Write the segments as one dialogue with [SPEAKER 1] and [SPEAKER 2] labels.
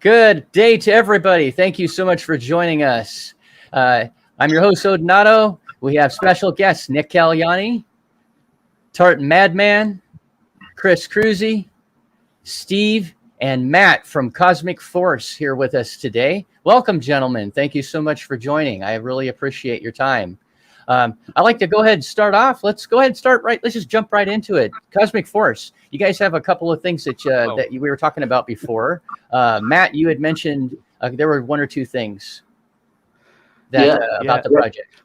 [SPEAKER 1] Good day to everybody. Thank you so much for joining us. I'm your host, Odonato. We have special guests, Nick Caliani, Tartan Madman, Chris Cruzy, Steve, and Matt from Cosmic Force here with us today. Welcome, gentlemen. Thank you so much for joining. I really appreciate your time. I'd like to go ahead and start off. Let's go ahead and start right. Let's just jump right into it. Cosmic Force. You guys have a couple of things that we were talking about before. Matt, you had mentioned there were one or two things about the project.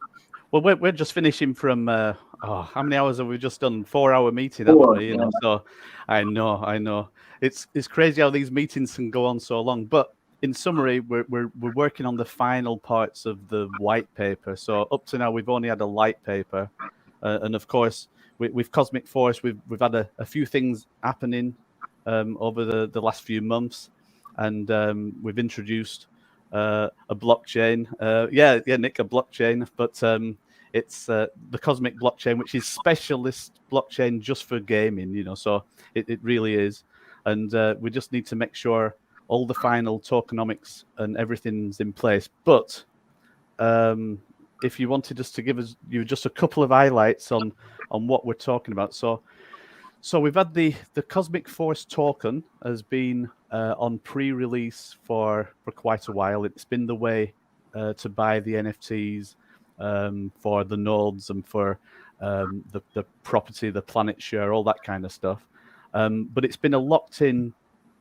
[SPEAKER 2] Well, we're just finishing from how many hours have we just done? 4-hour meeting, haven't we? You know, so I know. It's crazy how these meetings can go on so long. But in summary, we're working on the final parts of the white paper. So up to now, we've only had a light paper, and of course, with Cosmic Force, we've had a few things happening over the last few months, and we've introduced a blockchain. Nick, a blockchain, but it's the Cosmic blockchain, which is specialist blockchain just for gaming. You know, so it really is, and we just need to make sure all the final tokenomics and everything's in place. But if you wanted us to give us just a couple of highlights on what we're talking about. So we've had the Cosmic Force token has been on pre-release for quite a while. It's been the way to buy the NFTs for the nodes and for the property, the planet share, all that kind of stuff. But it's been a locked-in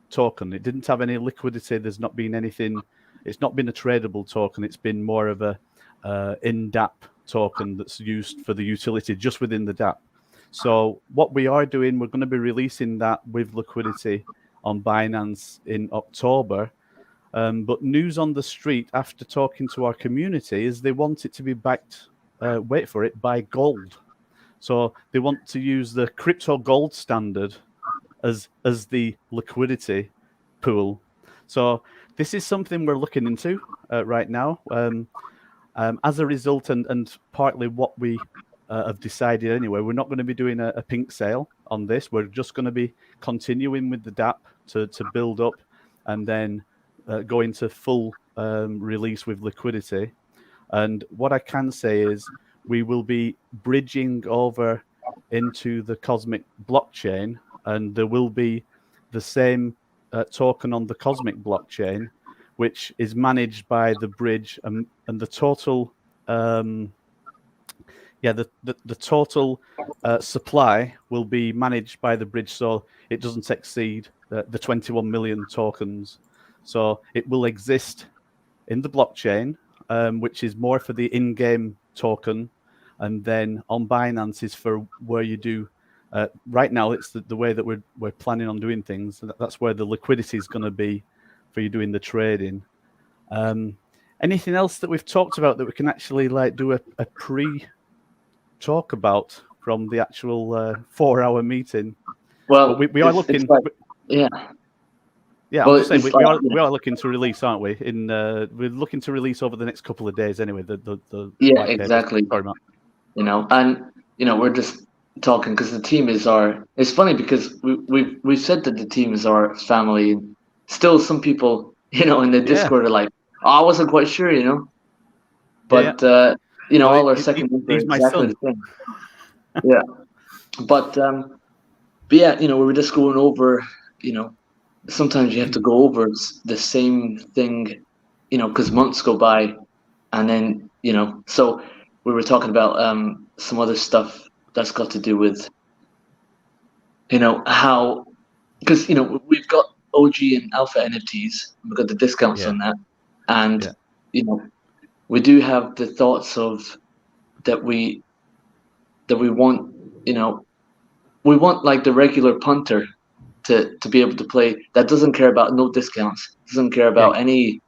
[SPEAKER 2] token. It didn't have any liquidity. There's not been anything. It's not been a tradable token. It's been more of a in-dApp token that's used for the utility just within the dApp. So what we are doing, we're going to be releasing that with liquidity on Binance in October. But news on the street after talking to our community is they want it to be backed, wait for it, by gold. So they want to use the crypto gold standard as the liquidity pool. So this is something we're looking into right now. As a result, and partly what we have decided anyway, we're not going to be doing a pink sale on this. We're just going to be continuing with the dApp to build up and then go into full release with liquidity. And what I can say is we will be bridging over into the Cosmic blockchain, and there will be the same token on the Cosmic blockchain, which is managed by the bridge, and the total the total supply will be managed by the bridge, so it doesn't exceed the 21 million tokens. So it will exist in the blockchain, which is more for the in-game token, and then on Binance is for where you do. Right now, it's the way that we're planning on doing things. That's where the liquidity is going to be for you doing the trading. Anything else that we've talked about that we can actually do a pre-talk about from the actual 4-hour meeting?
[SPEAKER 3] Well,
[SPEAKER 2] we are looking.
[SPEAKER 3] Yeah.
[SPEAKER 2] Yeah, I'm just saying we are looking to release, aren't we? We're looking to release over the next couple of days anyway.
[SPEAKER 3] Exactly.
[SPEAKER 2] Sorry, Matt.
[SPEAKER 3] We're just talking because the team is it's funny because we've said that the team is our family. Still some people in the Discord are like, I wasn't quite sure, but all our second
[SPEAKER 2] he's
[SPEAKER 3] are
[SPEAKER 2] my
[SPEAKER 3] exactly
[SPEAKER 2] son.
[SPEAKER 3] the same. Yeah, but we were just going over sometimes you have to go over the same thing because months go by, and then so we were talking about some other stuff that's got to do with how, because we've got OG and alpha NFTs, we've got the discounts on that, and we do have the thoughts of that we want we want like the regular punter to be able to play that doesn't care about no discounts, doesn't care about any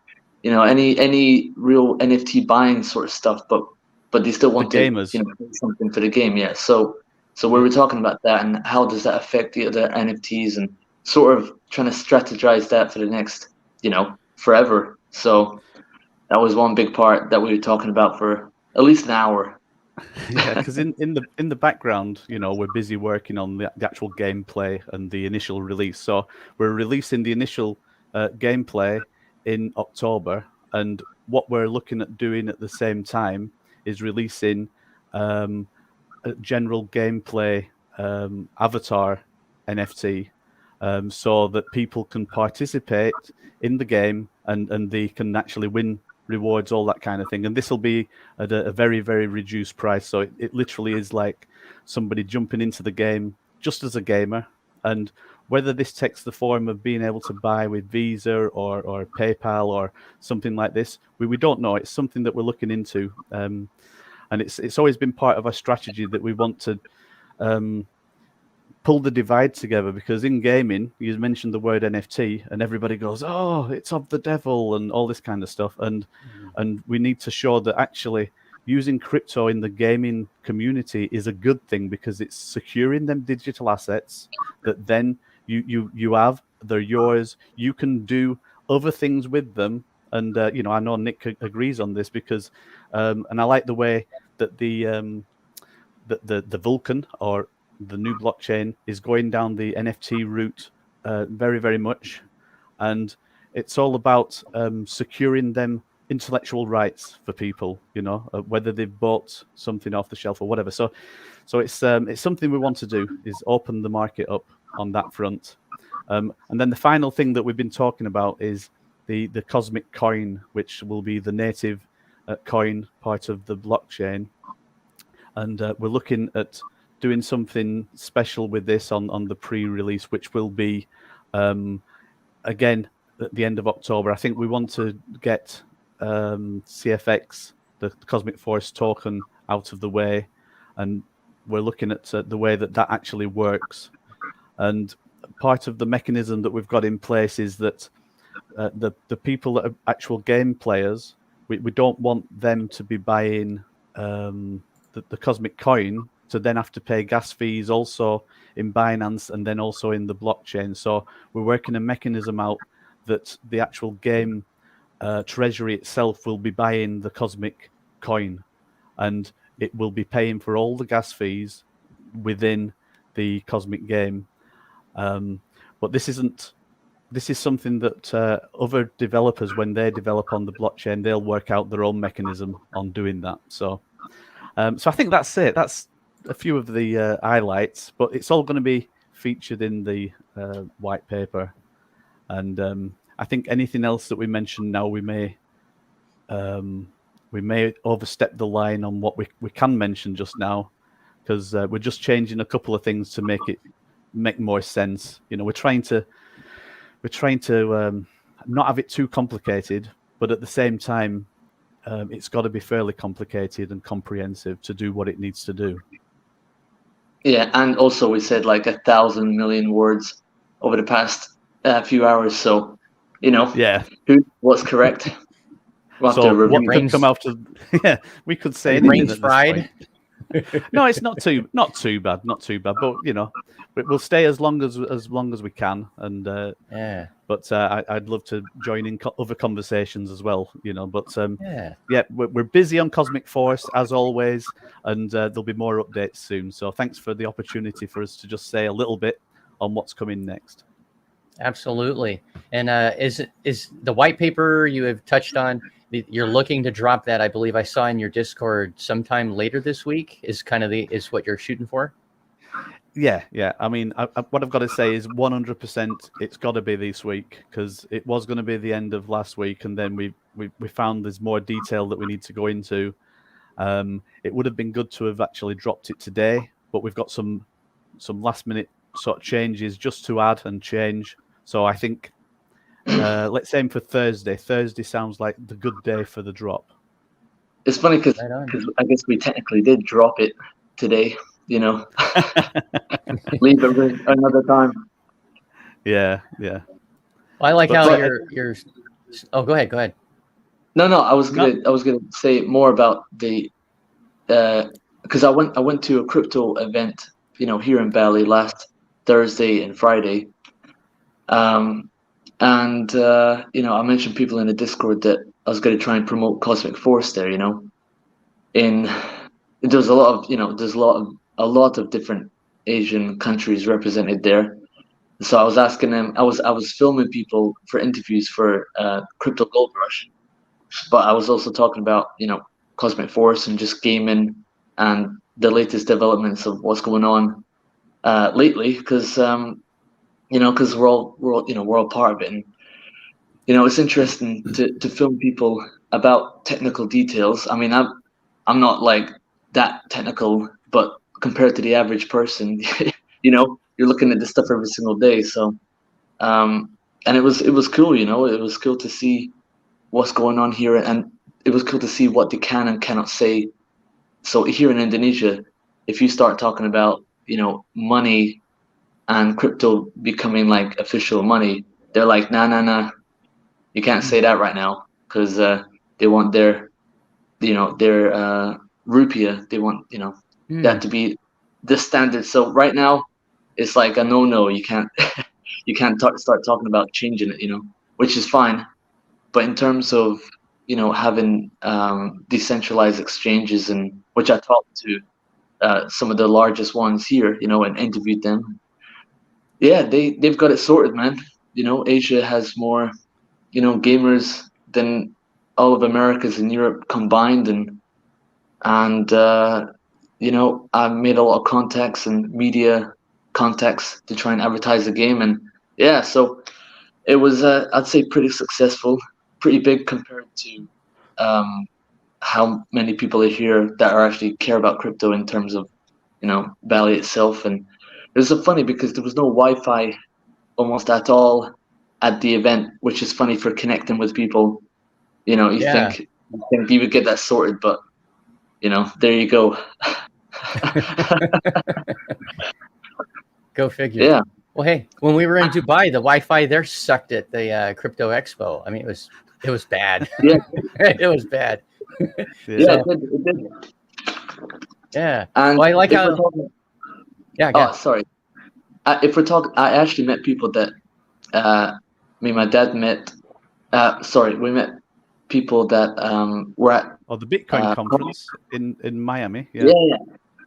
[SPEAKER 3] any real NFT buying sort of stuff, but they still want to
[SPEAKER 2] gamers.
[SPEAKER 3] Play something for the game. So we were talking about that and how does that affect the other NFTs and sort of trying to strategize that for the next forever. So that was one big part that we were talking about for at least an hour.
[SPEAKER 2] Yeah, because in the background, we're busy working on the actual gameplay and the initial release. So we're releasing the initial gameplay in October, and what we're looking at doing at the same time is releasing a general gameplay avatar NFT, so that people can participate in the game and they can actually win rewards, all that kind of thing. And this will be at a very, very reduced price. So it literally is like somebody jumping into the game just as a gamer. And whether this takes the form of being able to buy with Visa or PayPal or something like this, we don't know. It's something that we're looking into. And it's always been part of our strategy that we want to pull the divide together, because in gaming, you mentioned the word NFT and everybody goes, oh, it's of the devil and all this kind of stuff. And we need to show that actually using crypto in the gaming community is a good thing, because it's securing them digital assets that then you have, they're yours. You can do other things with them. And, I know Nick agrees on this, because, and I like the way that the Vulcan, or the new blockchain, is going down the NFT route very, very much. And it's all about securing them intellectual rights for people, whether they've bought something off the shelf or whatever. So it's something we want to do, is open the market up on that front. And then the final thing that we've been talking about is the Cosmic Coin, which will be the native coin part of the blockchain. And we're looking at doing something special with this on the pre-release, which will be, again, at the end of October. I think we want to get CFX, the Cosmic Force token, out of the way. And we're looking at the way that actually works. And part of the mechanism that we've got in place is that the people that are actual game players, we don't want them to be buying the Cosmic Coin to then have to pay gas fees also in Binance and then also in the blockchain. So we're working a mechanism out that the actual game treasury itself will be buying the Cosmic Coin, and it will be paying for all the gas fees within the Cosmic game. But this is something that other developers, when they develop on the blockchain, they'll work out their own mechanism on doing that. So I think that's it. That's a few of the highlights, but it's all going to be featured in the white paper. And I think anything else that we mentioned now, we may overstep the line on what we can mention just now, because we're just changing a couple of things to make more sense. We're trying to not have it too complicated, but at the same time, it's got to be fairly complicated and comprehensive to do what it needs to do.
[SPEAKER 3] Yeah, and also we said like 1,000 million words over the past few hours, so what's correct?
[SPEAKER 2] We'll so what could come out of we could say anything at this point. No, it's not too bad, but we'll stay as long as we can, and But I'd love to join in other conversations as well, But we're busy on Cosmic Force as always, and there'll be more updates soon. So thanks for the opportunity for us to just say a little bit on what's coming next.
[SPEAKER 1] Absolutely. And is the white paper you have touched on? You're looking to drop that, I believe I saw in your Discord sometime later this week. Is what you're shooting for?
[SPEAKER 2] Yeah. I mean, what I've got to say is 100%. It's got to be this week, because it was going to be the end of last week, and then we found there's more detail that we need to go into. It would have been good to have actually dropped it today, but we've got some last minute sort of changes just to add and change. So I think let's aim for Thursday. Thursday sounds like the good day for the drop.
[SPEAKER 3] It's funny because I guess we technically did drop it today. Leave it another time.
[SPEAKER 2] Yeah.
[SPEAKER 1] Well, I like how you're. Oh, go ahead.
[SPEAKER 3] No, I was gonna say more about the because I went to a crypto event, here in Bali last Thursday and Friday. I mentioned people in the Discord that I was going to try and promote Cosmic Force there. There's a lot of different Asian countries represented there, So I was asking them. I was filming people for interviews for Crypto Gold Rush, but I was also talking about Cosmic Force and just gaming and the latest developments of what's going on lately, because because we're all part of it, and it's interesting to film people about technical details. I mean, I'm not like that technical, but compared to the average person, you're looking at this stuff every single day. So, and it was cool, it was cool to see what's going on here, and it was cool to see what they can and cannot say. So here in Indonesia, if you start talking about money and crypto becoming like official money, they're like, nah, nah, nah, you can't say that right now, because they want their rupiah. They want that to be the standard. So right now, it's like a no. You can't you can't start talking about changing it. Which is fine. But in terms of having decentralized exchanges, and which I talked to some of the largest ones here, and interviewed them. Yeah, they've got it sorted, man. Asia has more gamers than all of Americas and Europe combined, and I made a lot of contacts and media contacts to try and advertise the game, and yeah, so it was I'd say pretty successful, pretty big compared to how many people are here that are actually care about crypto in terms of Bali itself. And it was so funny because there was no Wi-Fi almost at all at the event, which is funny for connecting with people. You think you would get that sorted, but there you go.
[SPEAKER 1] Go figure.
[SPEAKER 3] Yeah.
[SPEAKER 1] Well, hey, when we were in Dubai, the Wi-Fi there sucked at the Crypto Expo. I mean, it was bad.
[SPEAKER 3] Yeah.
[SPEAKER 1] It was bad.
[SPEAKER 3] Yeah, it did.
[SPEAKER 1] Yeah.
[SPEAKER 3] And
[SPEAKER 1] well, I like how. Yeah.
[SPEAKER 3] Oh, sorry. If we're talking, I actually met people that me and my dad met. We met people that were at
[SPEAKER 2] the Bitcoin conference in Miami.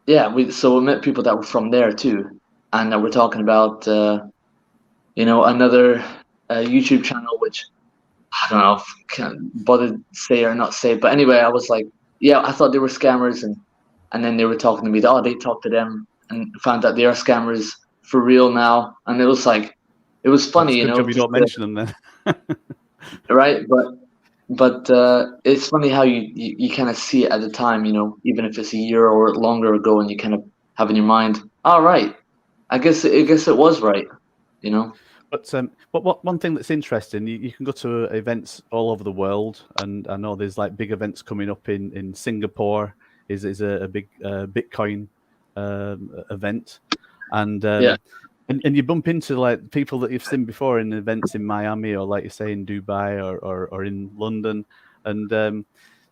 [SPEAKER 3] Yeah. We met people that were from there too, and we're talking about another YouTube channel, which I don't know if I can bother say or not say, but anyway, I was like, yeah, I thought they were scammers, and then they were talking to me. They talked to them and found out they are scammers for real now, and it was like, it was funny,
[SPEAKER 2] It's a good job you don't mention them then.
[SPEAKER 3] Right, but it's funny how you kind of see it at the time, even if it's a year or longer ago, and you kind of have in your mind, all right, I guess it was right,
[SPEAKER 2] But one thing that's interesting, you can go to events all over the world, and I know there's like big events coming up in Singapore. Is a big Bitcoin event, and you bump into like people that you've seen before in events in Miami, or like you say in Dubai or in London, and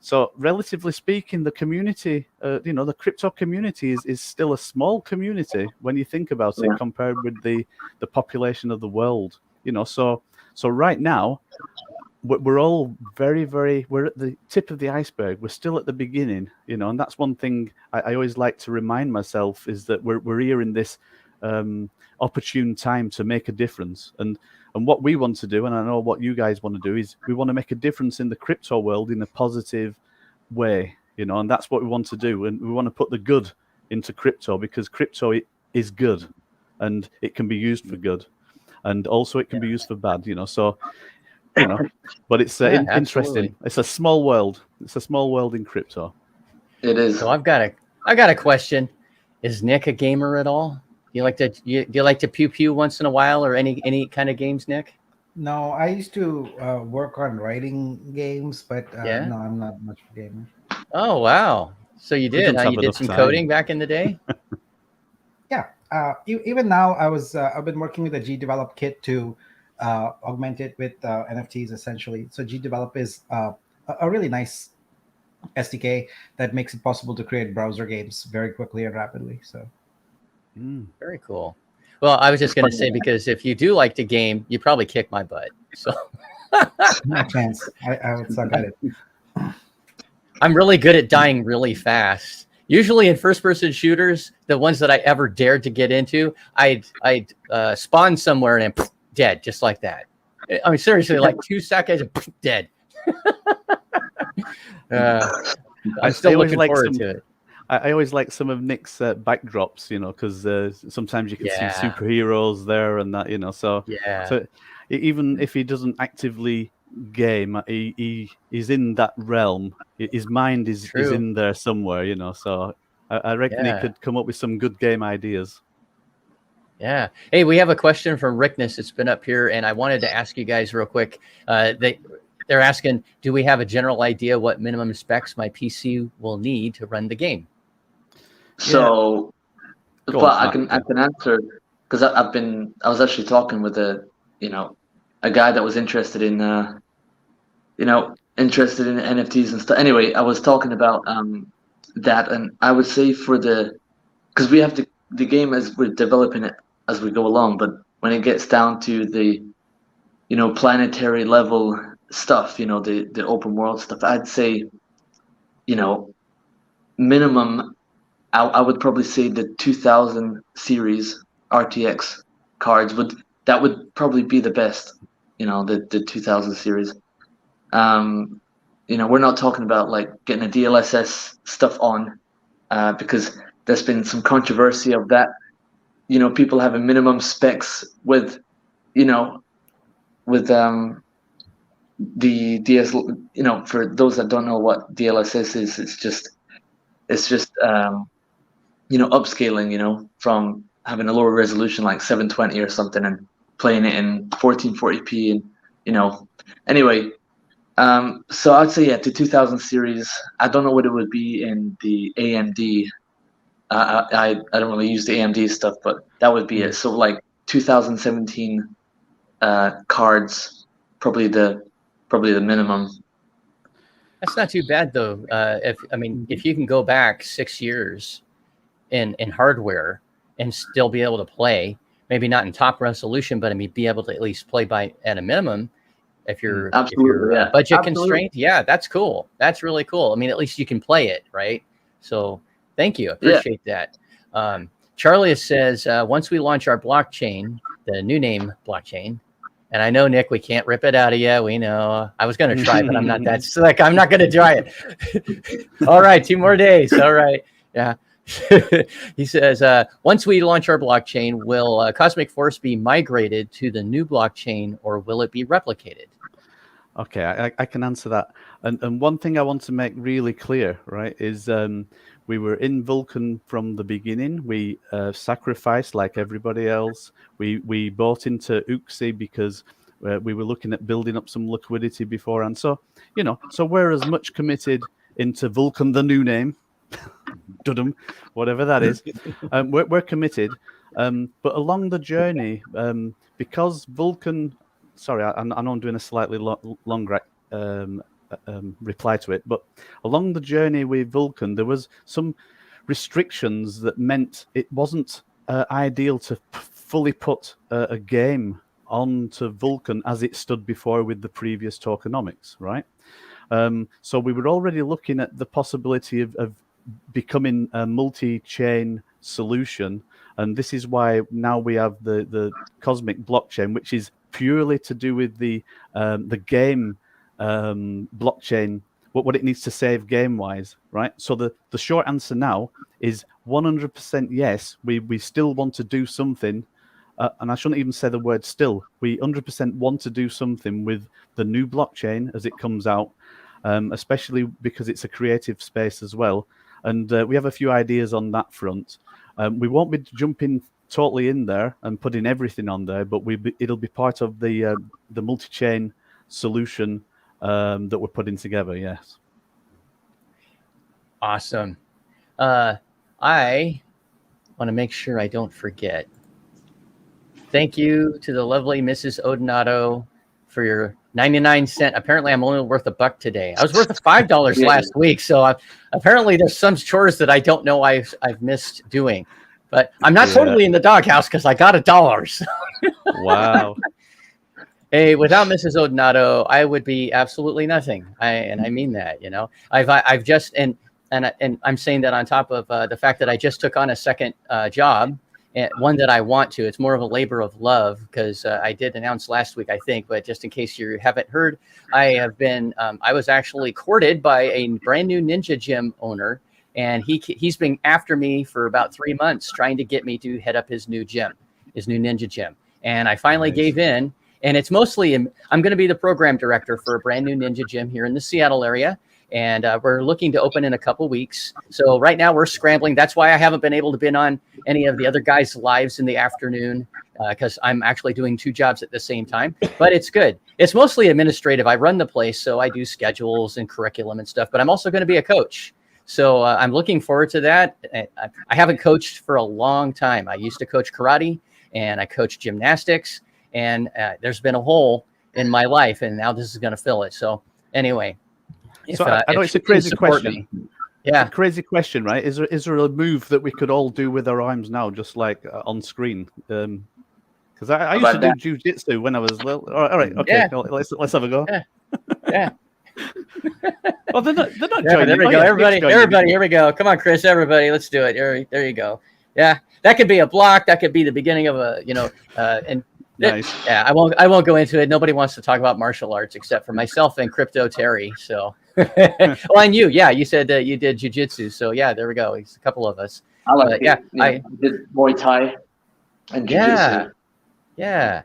[SPEAKER 2] so relatively speaking, the community, the crypto community is still a small community when you think about it, compared with the population of the world. So right now we're all we're at the tip of the iceberg. We're still at the beginning, and that's one thing I always like to remind myself, is that we're here in this opportune time to make a difference. And what we want to do, and I know what you guys want to do, is we want to make a difference in the crypto world in a positive way, and that's what we want to do. And we want to put the good into crypto, because crypto is good, and it can be used for good, and also it can be used for bad, so but it's interesting. It's a small world. It's a small world in crypto.
[SPEAKER 3] It is.
[SPEAKER 1] So I've got a question. Is Nick a gamer at all? Do you like to pew once in a while, or any kind of games, Nick?
[SPEAKER 4] No, I used to work on writing games, but no, I'm not much of a gamer.
[SPEAKER 1] Oh wow! So you did? You did some coding back in the day?
[SPEAKER 4] Yeah. Even now, I've been working with a GDevelop kit to augment it with NFTs essentially. So GDevelop is a really nice SDK that makes it possible to create browser games very quickly and rapidly. So.
[SPEAKER 1] Very cool. Well, I was just going to say, because if you do like to game, you probably kick my butt. So
[SPEAKER 4] no chance. I would suck at it.
[SPEAKER 1] I'm really good at dying really fast. Usually in first-person shooters, the ones that I ever dared to get into, I'd spawn somewhere and then dead, just like that. I mean, seriously, like 2 seconds, dead. I'm still looking forward to it.
[SPEAKER 2] I always like some of Nick's backdrops, because sometimes you can see superheroes there and that, So even if he doesn't actively game, he's in that realm. His mind is in there somewhere, So I reckon he could come up with some good game ideas.
[SPEAKER 1] Yeah. Hey, we have a question from Rickness. It's been up here, and I wanted to ask you guys real quick. They're asking, do we have a general idea what minimum specs my PC will need to run the game?
[SPEAKER 3] So, I can answer, because I was actually talking with a guy that was interested in NFTs and stuff. Anyway, I was talking about that, and I would say because we have the game as we're developing it as we go along, but when it gets down to the planetary level stuff, the open world stuff, I'd say minimum, I would probably say the 2000 series RTX cards would probably be the best, the 2000 series. We're not talking about like getting a DLSS stuff on, because there's been some controversy of that. People having minimum specs with the DS. For those that don't know what DLSS is, it's just upscaling, from having a lower resolution like 720 or something and playing it in 1440p and anyway. So I'd say the 2000 series. I don't know what it would be in the AMD. I don't really use the AMD stuff, but that would be it. So like 2017 cards, probably the minimum.
[SPEAKER 1] That's not too bad though. If you can go back 6 years in hardware and still be able to play, maybe not in top resolution, but be able to at least play at a minimum. If you're budget constrained, that's cool. That's really cool. At least you can play it, right? So thank you. Appreciate that. Charlie says, once we launch our blockchain, the new name blockchain, and I know, Nick, we can't rip it out of you. We know. I was going to try, but I'm not that slick. I'm not going to try it. All right, 2 more days. All right. Yeah. He says, once we launch our blockchain, will Cosmic Force be migrated to the new blockchain, or will it be replicated?
[SPEAKER 2] Okay, I can answer that. And one thing I want to make really clear, right, is we were in Vulkan from the beginning. We sacrificed like everybody else. We bought into UXI because we were looking at building up some liquidity beforehand. So, so we're as much committed into Vulkan, the new name, Dudum, whatever that is. We're committed. But along the journey, because Vulkan, sorry, I know I'm doing a slightly longer reply to it, but along the journey with Vulkan, there was some restrictions that meant it wasn't ideal to fully put a game onto Vulkan as it stood before with the previous tokenomics, right? So we were already looking at the possibility of becoming a multi-chain solution, and this is why now we have the Cosmic blockchain, which is purely to do with the game blockchain, what it needs to save game wise, right? So the short answer now is 100% yes. We still want to do something, and I shouldn't even say the word still. We 100% want to do something with the new blockchain as it comes out, especially because it's a creative space as well. And we have a few ideas on that front. We won't be jumping totally in there and putting everything on there, but it'll be part of the multi-chain solution that we're putting together. Yes.
[SPEAKER 1] Awesome. I want to make sure I don't forget. Thank you to the lovely Mrs. Odinato for your 99-cent. Apparently, I'm only worth $1 today. I was worth $5 last week, so apparently there's some chores that I don't know I've missed doing. But I'm not totally in the doghouse because I got $1.
[SPEAKER 2] Wow.
[SPEAKER 1] Hey, without Mrs. Odinato, I would be absolutely nothing. I mean that. I've just, and and I'm saying that on top of the fact that I just took on a second job, and one that I want to. It's more of a labor of love because I did announce last week, I think, but just in case you haven't heard, I was actually courted by a brand new Ninja Gym owner, and he's been after me for about 3 months trying to get me to head up his new Ninja Gym. And I finally gave in, and it's mostly, I'm going to be the program director for a brand new Ninja Gym here in the Seattle area. And we're looking to open in a couple weeks. So right now we're scrambling. That's why I haven't been able to be on any of the other guys' lives in the afternoon because I'm actually doing 2 jobs at the same time. But it's good. It's mostly administrative. I run the place, so I do schedules and curriculum and stuff. But I'm also going to be a coach. So I'm looking forward to that. I haven't coached for a long time. I used to coach karate and I coached gymnastics. And there's been a hole in my life, and now this is going to fill it. So anyway.
[SPEAKER 2] So I know it's a crazy question.
[SPEAKER 1] Yeah,
[SPEAKER 2] a crazy question, right? Is there a move that we could all do with our arms now, just like on screen? Because I used to do jiu-jitsu when I was little. All right, okay, let's have a go.
[SPEAKER 1] Yeah.
[SPEAKER 2] Well, they're not
[SPEAKER 1] joining. There we go. Everybody, here we go. Come on, Chris. Everybody, let's do it. There you go. Yeah, that could be a block. That could be the beginning of a, and.
[SPEAKER 2] Nice.
[SPEAKER 1] Yeah, I won't go into it. Nobody wants to talk about martial arts except for myself and Crypto Terry. So, well, and you, you said that you did jiu-jitsu. So yeah, there we go. It's a couple of us.
[SPEAKER 3] I did Muay Thai and jiu-jitsu.
[SPEAKER 1] Yeah.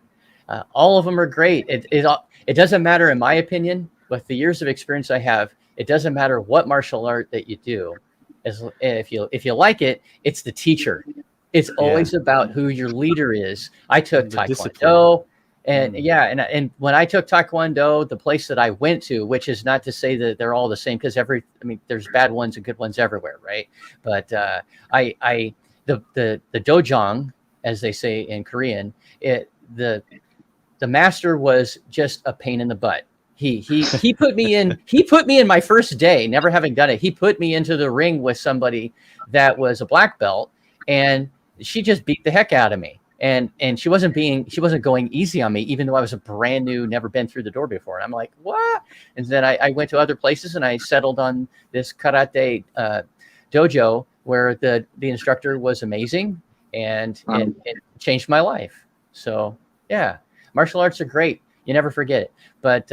[SPEAKER 1] All of them are great. It doesn't matter, in my opinion, with the years of experience I have. It doesn't matter what martial art that you do, if you like it, it's the teacher. It's always about who your leader is. I took Taekwondo, and when I took Taekwondo, the place that I went to, which is not to say that they're all the same, because there's bad ones and good ones everywhere, right? But the dojang, as they say in Korean, the master was just a pain in the butt. He put me in my first day, never having done it. He put me into the ring with somebody that was a black belt, and she just beat the heck out of me. And she wasn't going easy on me, even though I was a brand new, never been through the door before. And I'm like, what? And then I went to other places and I settled on this karate dojo where the instructor was amazing and it changed my life. So yeah, martial arts are great. You never forget it. But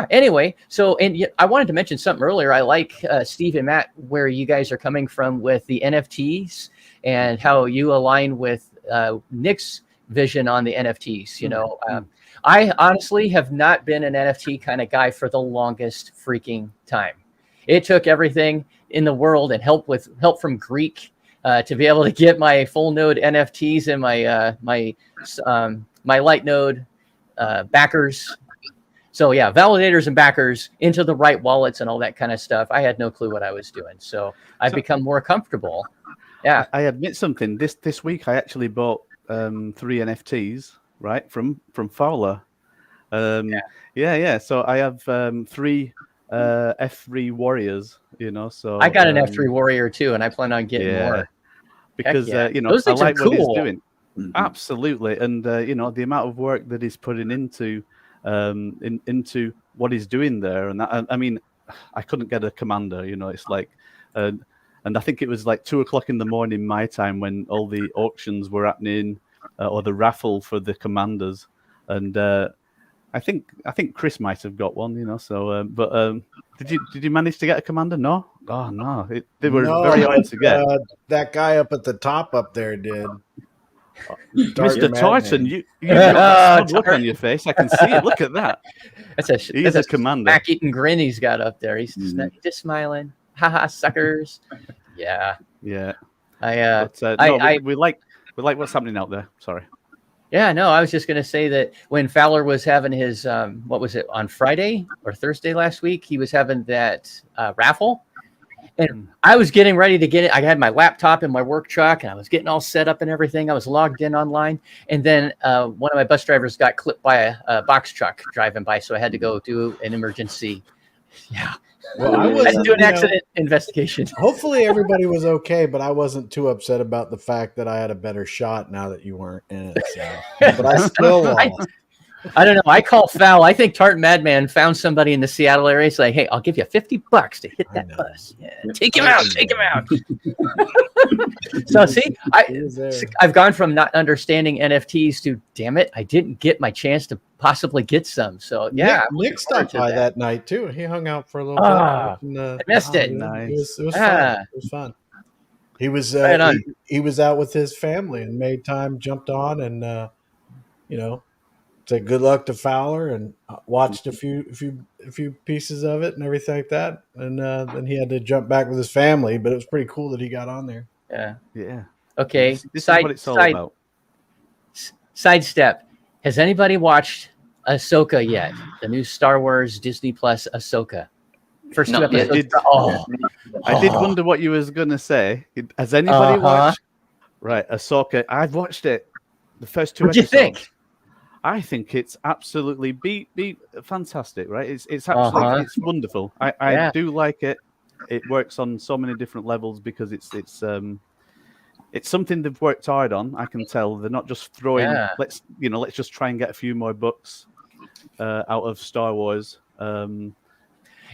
[SPEAKER 1] anyway, so, and I wanted to mention something earlier. I like Steve and Matt, where you guys are coming from with the NFTs and how you align with Nick's vision on the NFTs. I honestly have not been an NFT kind of guy for the longest freaking time. It took everything in the world and help from Greek to be able to get my full node NFTs and my light node backers. So yeah, validators and backers into the right wallets and all that kind of stuff. I had no clue what I was doing. So I've become more comfortable. Yeah.
[SPEAKER 2] I admit something. This week I actually bought 3 NFTs, right, from Fowler. So I have 3 F3 warriors, so
[SPEAKER 1] I got an F3 warrior too, and I plan on getting more.
[SPEAKER 2] Because
[SPEAKER 1] those
[SPEAKER 2] I like
[SPEAKER 1] cool.
[SPEAKER 2] what he's doing. Mm-hmm. Absolutely. And the amount of work that he's putting into what he's doing there, and that, I mean, I couldn't get a commander, it's like and I think it was like 2:00 in the morning my time when all the auctions were happening, or the raffle for the commanders. And I think Chris might have got one, so but did you manage to get a commander? No? Oh no. They were very hard to get.
[SPEAKER 5] That guy up at the top up there did.
[SPEAKER 2] Mr. Tyson, you got a look on your face. I can see it. Look at that. He's a commander.
[SPEAKER 1] Back-eating grin he's got up there. He's just smiling. Haha, suckers. Yeah.
[SPEAKER 2] Yeah. We like what's happening out there. Sorry.
[SPEAKER 1] Yeah, no, I was just going to say that when Fowler was having his, what was it, on Friday or Thursday last week, he was having that raffle. And I was getting ready to get it. I had my laptop in my work truck, and I was getting all set up and everything. I was logged in online. And then one of my bus drivers got clipped by a box truck driving by, so I had to go do an emergency. Yeah.
[SPEAKER 5] Well, I
[SPEAKER 1] had to do an accident investigation.
[SPEAKER 5] Hopefully everybody was okay, but I wasn't too upset about the fact that I had a better shot now that you weren't in it. So. But I still lost.
[SPEAKER 1] I don't know. I call foul. I think Tart Madman found somebody in the Seattle area. It's like, hey, I'll give you $50 to hit that bus. Yeah, take him out. Take him out. So see, I've gone from not understanding NFTs to, damn it, I didn't get my chance to possibly get some. So yeah,
[SPEAKER 5] Nick stopped by that night too. He hung out for a little bit.
[SPEAKER 1] I missed it.
[SPEAKER 2] Nice.
[SPEAKER 5] It was fun. It was fun. He was
[SPEAKER 1] Right on.
[SPEAKER 5] he was out with his family and made time, jumped on, and said good luck to Fowler and watched a few pieces of it and everything like that. And then he had to jump back with his family, but it was pretty cool that he got on there.
[SPEAKER 1] Yeah. Okay.
[SPEAKER 2] This is what it's all about.
[SPEAKER 1] Sidestep. Has anybody watched Ahsoka yet? The new Star Wars Disney Plus Ahsoka. First two episodes.
[SPEAKER 2] I did wonder what you was gonna say. Has anybody watched? Right, Ahsoka. I've watched it. The first two episodes.
[SPEAKER 1] What do you think?
[SPEAKER 2] I think it's absolutely be fantastic. Right, it's absolutely it's wonderful. I do like it. It works on so many different levels because it's something they've worked hard on. I can tell they're not just throwing. Let's just try and get a few more books out of Star Wars.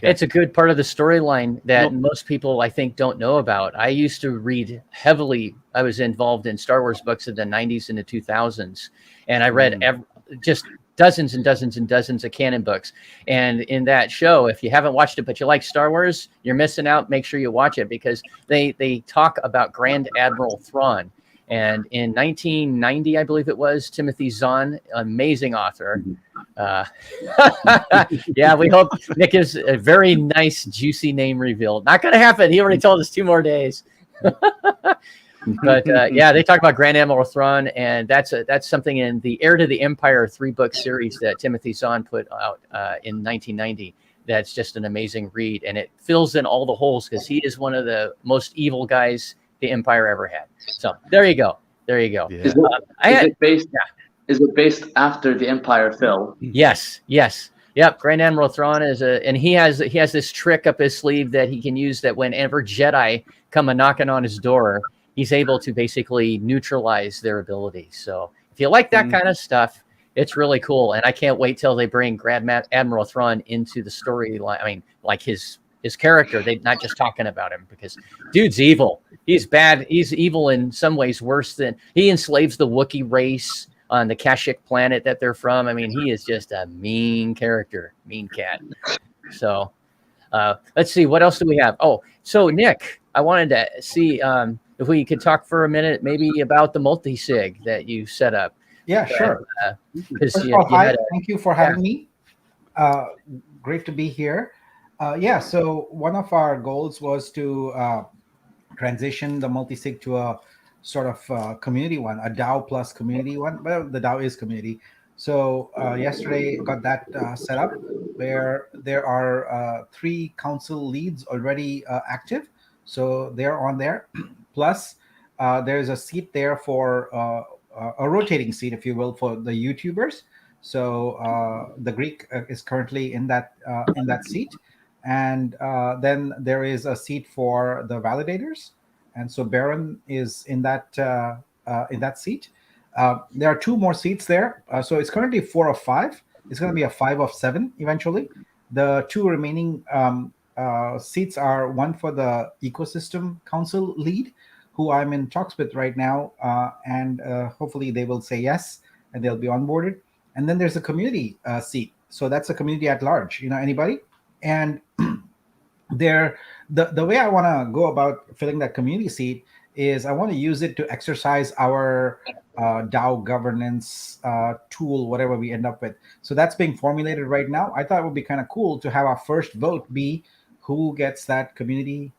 [SPEAKER 1] It's a good part of the storyline that most people, I think, don't know about. I used to read heavily. I was involved in Star Wars books in the 90s and the 2000s. And I read just dozens and dozens and dozens of canon books. And in that show, if you haven't watched it, but you like Star Wars, you're missing out. Make sure you watch it because they talk about Grand Admiral Thrawn. And in 1990, I believe it was, Timothy Zahn, amazing author. Yeah, we hope Nick is a very nice, juicy name reveal. Not going to happen. He already told us 2 more days. But yeah, they talk about Grand Admiral Thrawn, and that's something in the Heir to the Empire 3-book series that Timothy Zahn put out in 1990. That's just an amazing read, and it fills in all the holes because he is one of the most evil guys the Empire ever had. So there you go. There you go.
[SPEAKER 2] Yeah.
[SPEAKER 3] Is it based after the Empire fell?
[SPEAKER 1] Yes. Yep. Grand Admiral Thrawn and he has this trick up his sleeve that he can use that whenever Jedi come a knocking on his door, he's able to basically neutralize their abilities. So if you like that kind of stuff, it's really cool. And I can't wait till they bring Grand Admiral Thrawn into the storyline. I mean, like his character, they're not just talking about him because dude's evil. He's bad. He's evil in some ways worse than he enslaves the Wookiee race on the Kashyyyk planet that they're from. I mean, he is just a mean character, mean cat. So let's see, what else do we have? Oh, so Nick, I wanted to see if we could talk for a minute, maybe about the multi-sig that you set up.
[SPEAKER 4] Yeah, sure.
[SPEAKER 1] First
[SPEAKER 4] of all, hi, thank you for having me. Great to be here. So one of our goals was to transition the multi-sig to a sort of community one, a DAO plus community one. Well, the DAO is community. So yesterday got that set up where there are 3 council leads already active. So they're on there. Plus there's a seat there for a rotating seat, if you will, for the YouTubers. So the Greek is currently in that seat. And then there is a seat for the validators, and so Baron is in that seat. There are 2 more seats there, so it's currently 4 of 5. It's going to be a 5 of 7 eventually. The 2 remaining seats are one for the ecosystem council lead, who I'm in talks with right now, and hopefully they will say yes and they'll be onboarded. And then there's a community seat, so that's a community at large. Anybody. And the way I want to go about filling that community seat is I want to use it to exercise our DAO governance tool, whatever we end up with. So that's being formulated right now. I thought it would be kind of cool to have our first vote be who gets that community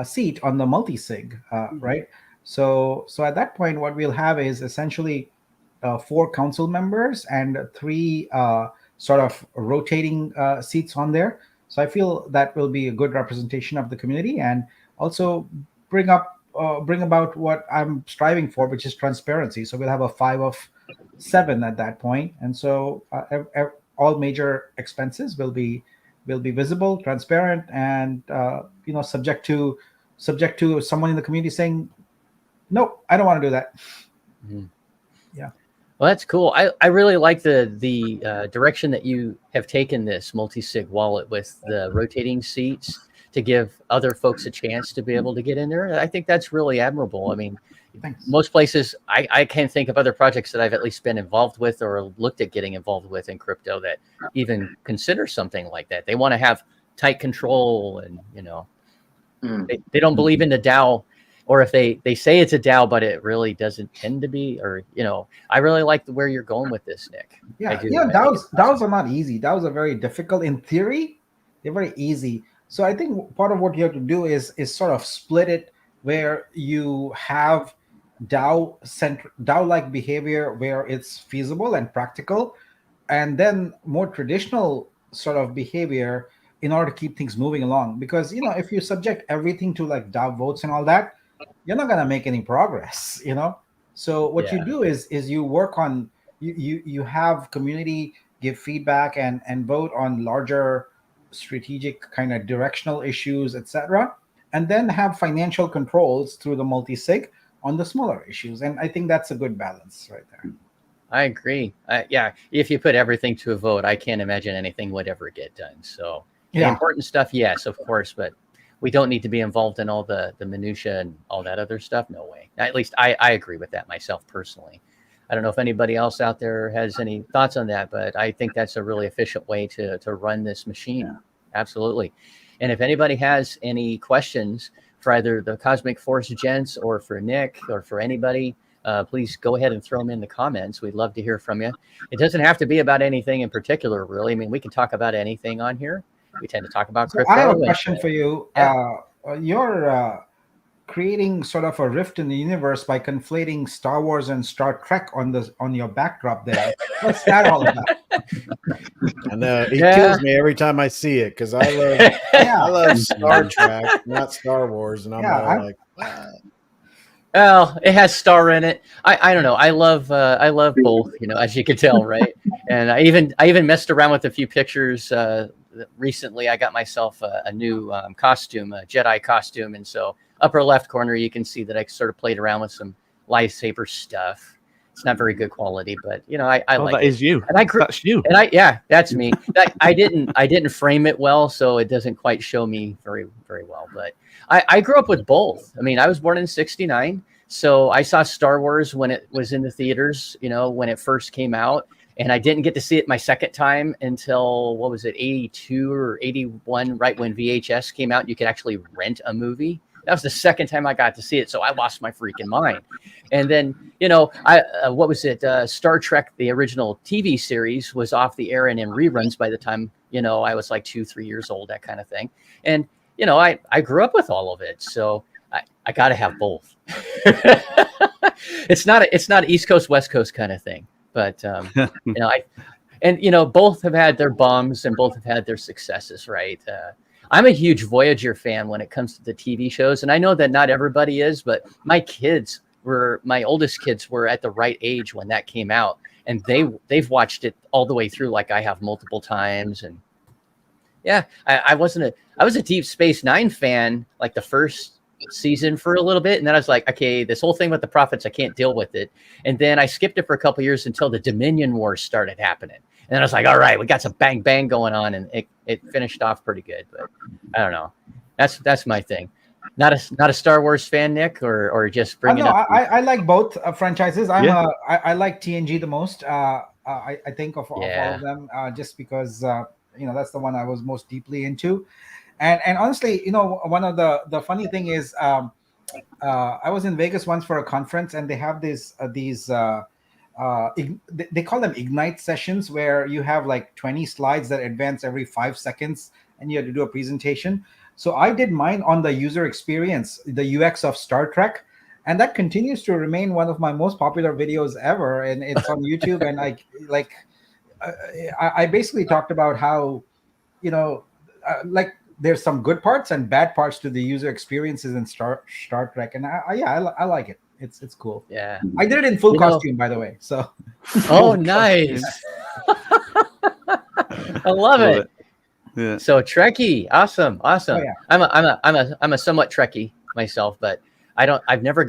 [SPEAKER 4] seat on the multi-sig, right? So at that point, what we'll have is essentially 4 council members and 3 sort of rotating seats on there. So I feel that will be a good representation of the community and also bring about what I'm striving for, which is transparency. So we'll have a 5 of 7 at that point. And so all major expenses will be visible, transparent, and subject to someone in the community saying, no, I don't want to do that.
[SPEAKER 1] Mm-hmm.
[SPEAKER 4] Yeah.
[SPEAKER 1] Well, that's cool. I really like the direction that you have taken this multi-sig wallet with the rotating seats to give other folks a chance to be able to get in there. I think that's really admirable. I mean,
[SPEAKER 4] Thanks.
[SPEAKER 1] most places, I can't think of other projects that I've at least been involved with or looked at getting involved with in crypto that even consider something like that. They want to have tight control, and they don't believe in the DAO. Or if they say it's a DAO, but it really doesn't tend to be, or, I really like where you're going with this, Nick.
[SPEAKER 4] Yeah,
[SPEAKER 1] I do.
[SPEAKER 4] DAOs are not easy. DAOs are very difficult. In theory, they're very easy. So I think part of what you have to do is sort of split it, where you have DAO-like behavior where it's feasible and practical, and then more traditional sort of behavior in order to keep things moving along. Because if you subject everything to like DAO votes and all that, you're not going to make any progress. So what you do is you work on you have community give feedback and vote on larger strategic kind of directional issues, etc., and then have financial controls through the multi-sig on the smaller issues. And I think that's a good balance right there.
[SPEAKER 1] I agree. Yeah, if you put everything to a vote, I can't imagine anything would ever get done. So the important stuff, yes, of course, but we don't need to be involved in all the minutia and all that other stuff. No way. At least I agree with that myself personally. I don't know if anybody else out there has any thoughts on that, but I think that's a really efficient way to run this machine. Yeah. Absolutely. And if anybody has any questions for either the Cosmic Force gents or for Nick or for anybody, please go ahead and throw them in the comments. We'd love to hear from you. It doesn't have to be about anything in particular, really. I mean, we can talk about anything on here. We tend to talk about crypto.
[SPEAKER 4] I have a question for you. Yeah. You're creating sort of a rift in the universe by conflating Star Wars and Star Trek on your backdrop there. What's that all about?
[SPEAKER 5] I know it kills me every time I see it because I love Star Trek, not Star Wars, and I'm like, what?
[SPEAKER 1] Well, it has Star in it. I don't know. I love both, as you can tell, right? And I even messed around with a few pictures. Recently, I got myself a new costume, a Jedi costume, and so upper left corner, you can see that I sort of played around with some lightsaber stuff. It's not very good quality, but I like
[SPEAKER 2] that
[SPEAKER 1] it.
[SPEAKER 2] Is you.
[SPEAKER 1] And that's you. And that's me. I didn't frame it well, so it doesn't quite show me very, very well. But I grew up with both. I mean, I was born in '69, so I saw Star Wars when it was in the theaters, when it first came out. And I didn't get to see it my second time until, 82 or 81, right when VHS came out. You could actually rent a movie. That was the second time I got to see it. So I lost my freaking mind. And then, Star Trek, the original TV series, was off the air and in reruns by the time, I was like 2-3 years old, that kind of thing. And, I grew up with all of it. So I got to have both. It's not East Coast, West Coast kind of thing. But, both have had their bums and both have had their successes, right? I'm a huge Voyager fan when it comes to the TV shows. And I know that not everybody is, but my oldest kids were at the right age when that came out. And they've watched it all the way through, like I have multiple times. And yeah, I was a Deep Space Nine fan, like the first season for a little bit, and then I was like, okay, this whole thing with the prophets, I can't deal with it. And then I skipped it for a couple of years until the Dominion Wars started happening, and then I was like, all right, we got some bang going on, and it finished off pretty good. But I don't know, that's my thing. Not a Star Wars fan, Nick, or just bringing up.
[SPEAKER 4] I like both franchises. I like TNG the most. I think of all of them, just because that's the one I was most deeply into. And honestly, one of the funny thing is, I was in Vegas once for a conference, and they have these they call them Ignite sessions, where you have like 20 slides that advance every 5 seconds, and you have to do a presentation. So I did mine on the user experience, the UX of Star Trek, and that continues to remain one of my most popular videos ever. And it's on YouTube, and I basically talked about how there's some good parts and bad parts to the user experiences in Star Trek, and I like it. It's cool.
[SPEAKER 1] Yeah,
[SPEAKER 4] I did it in full costume, by the way. So,
[SPEAKER 1] oh, nice. I love it. Yeah. So Trekkie, awesome. Oh, yeah. I'm a somewhat Trekkie myself, but I've never